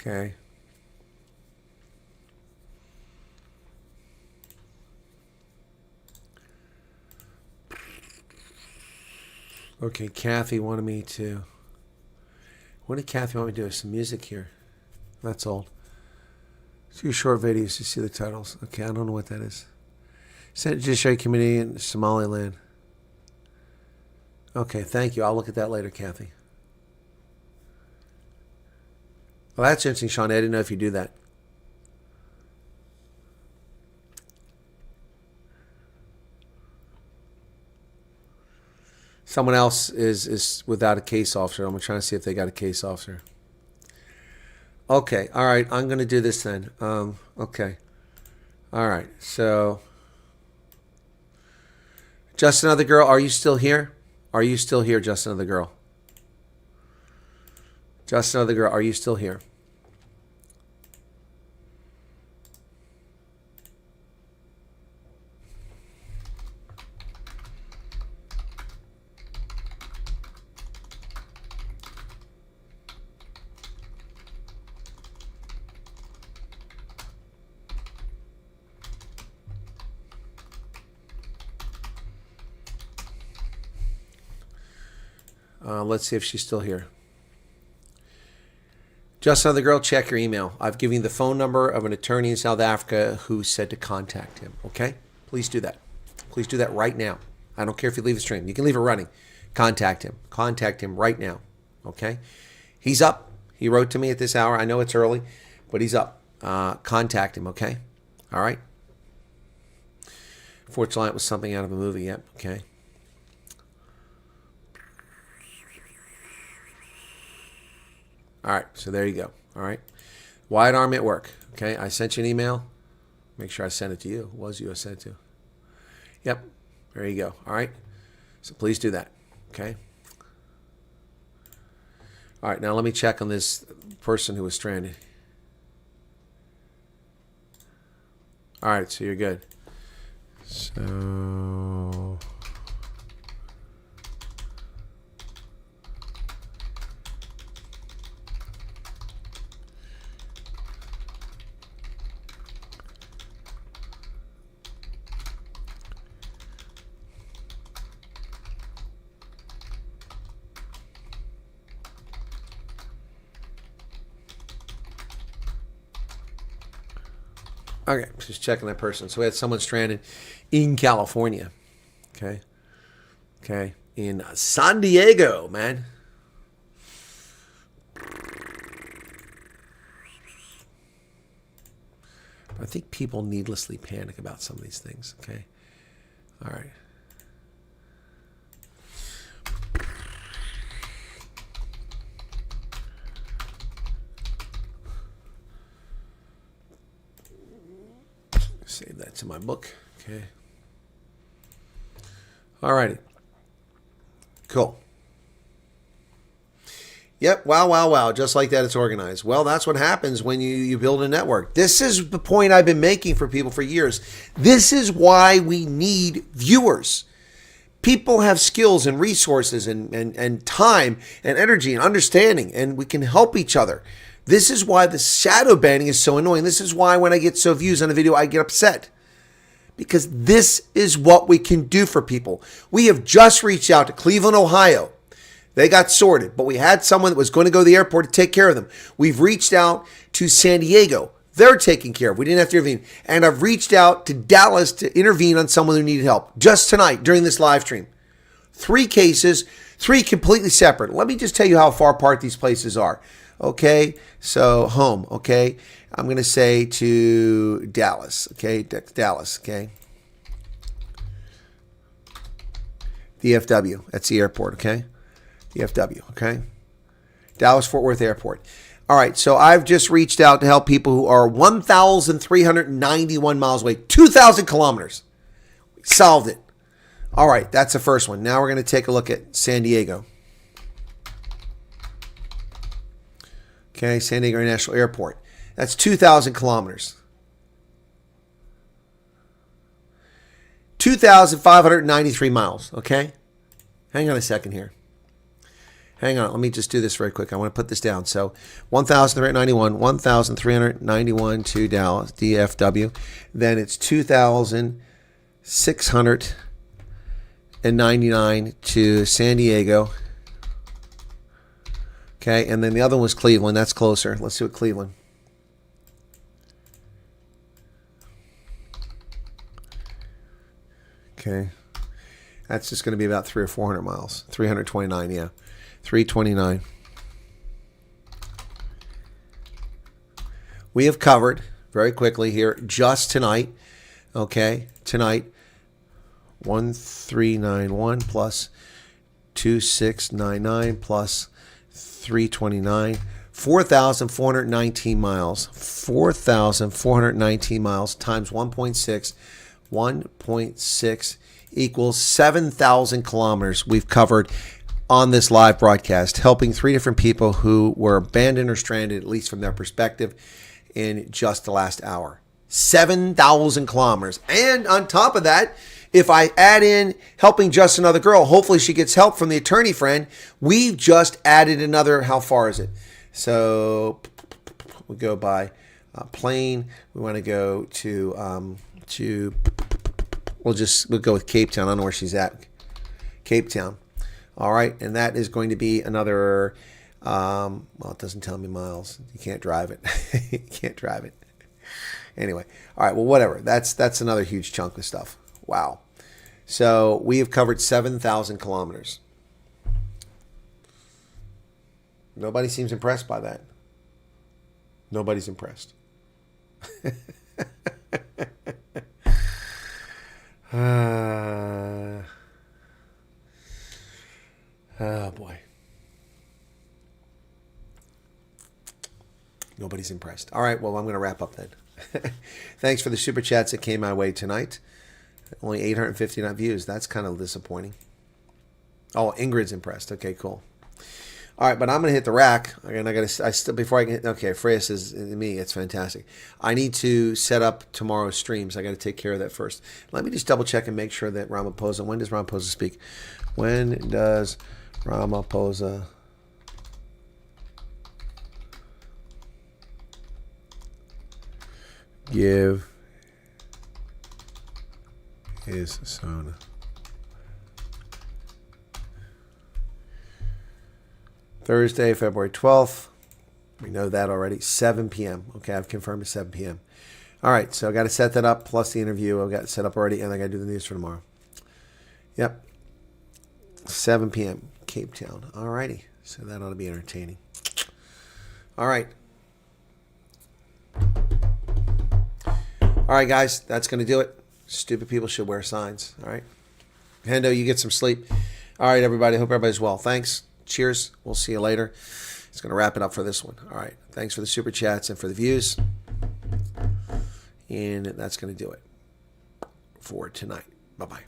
Okay. Okay, Kathy wanted me to... What did Kathy want me to do? Some music here. That's old. 2 short videos. You see the titles. Okay, I don't know what that is. Sent to Judiciary Committee in Somaliland. Okay, thank you. I'll look at that later, Kathy. Well, that's interesting, Sean. I didn't know if you do that. Someone else is without a case officer. I'm trying to see if they got a case officer. Okay, all right. I'm going to do this then. Okay. All right, so... Just Another Girl, are you still here? Are you still here, Just Another Girl? Just Another Girl, are you still here? Let's see if she's still here. Just Another Girl, check your email. I've given you the phone number of an attorney in South Africa who said to contact him. Okay? Please do that. Please do that right now. I don't care if you leave the stream. You can leave it running. contact him. Contact him right now. Okay? He's up. He wrote to me at this hour. I know it's early, but he's up. Contact him, okay? All right? Fortunately, it was something out of a movie. Yep, okay. All right, so there you go. All right. Wyatt Army at work. Okay, I sent you an email. Make sure I sent it to you. It was you I sent it to. Yep, there you go. All right. So please do that. Okay. All right, now let me check on this person who was stranded. All right, so you're good. So... Okay, just checking that person. So we had someone stranded in California. Okay. Okay. In San Diego, man. I think people needlessly panic about some of these things. Okay. All right. Save that to my book. Okay. All righty. Cool. Yep. Wow, wow, wow. Just like that, it's organized. Well, that's what happens when you build a network. This is the point I've been making for people for years. This is why we need viewers. People have skills and resources and time and energy and understanding, and we can help each other. This is why the shadow banning is so annoying. This is why when I get so views on a video, I get upset. Because this is what we can do for people. We have just reached out to Cleveland, Ohio. They got sorted, but we had someone that was going to go to the airport to take care of them. We've reached out to San Diego. They're taken care of. We didn't have to intervene. And I've reached out to Dallas to intervene on someone who needed help. Just tonight, during this live stream. 3 cases, 3 completely separate. Let me just tell you how far apart these places are. Okay, so home, okay. I'm going to say to Dallas, okay, Dallas, okay. DFW, that's the airport, okay. DFW, okay. Dallas-Fort Worth Airport. All right, so I've just reached out to help people who are 1,391 miles away, 2,000 kilometers. We solved it. All right, that's the first one. Now we're going to take a look at San Diego. Okay, San Diego International Airport. That's 2,000 kilometers. 2,593 miles, okay? Hang on a second here. Hang on, let me just do this very quick. I want to put this down. So 1,391 to Dallas, DFW. Then it's 2,699 to San Diego. Okay, and then the other one was Cleveland. That's closer. Let's do it, Cleveland. Okay. That's just going to be about 300 or 400 miles. 329, yeah. 329. We have covered, very quickly here, just tonight, okay, tonight, 1,391 plus 2,699 plus 329, 4,419 miles. 4,419 miles times 1.6. 1.6 equals 7,000 kilometers we've covered on this live broadcast, helping 3 different people who were abandoned or stranded, at least from their perspective, in just the last hour. 7,000 kilometers. And on top of that, if I add in helping just another girl, hopefully she gets help from the attorney friend, we've just added another, how far is it? So we go by plane. We want to go to we'll go with Cape Town. I don't know where she's at. Cape Town. All right. And that is going to be another, well, it doesn't tell me miles. You can't drive it. You can't drive it. Anyway. All right. Well, whatever. That's another huge chunk of stuff. Wow. So we have covered 7,000 kilometers. Nobody seems impressed by that. Nobody's impressed. Oh boy. Nobody's impressed. All right, well, I'm going to wrap up then. Thanks for the super chats that came my way tonight. Only 859 views. That's kind of disappointing. Oh, Ingrid's impressed. Okay, cool. All right, but I'm going to hit the rack. And I still, before I can, okay, Freya says, me, it's fantastic. I need to set up tomorrow's streams. I got to take care of that first. Let me just double check and make sure that Ramaphosa, when does Ramaphosa speak? When does Ramaphosa give his soda? Thursday, February 12th. We know that already. 7 p.m. Okay, I've confirmed it's 7 p.m. All right, so I got to set that up, plus the interview. I've got it set up already, and I got to do the news for tomorrow. Yep. 7 p.m. Cape Town. All righty. So that ought to be entertaining. All right. All right, guys, that's going to do it. Stupid people should wear signs. All right. Hendo, you get some sleep. All right, everybody. Hope everybody's well. Thanks. Cheers. We'll see you later. It's going to wrap it up for this one. All right. Thanks for the super chats and for the views. And that's going to do it for tonight. Bye-bye.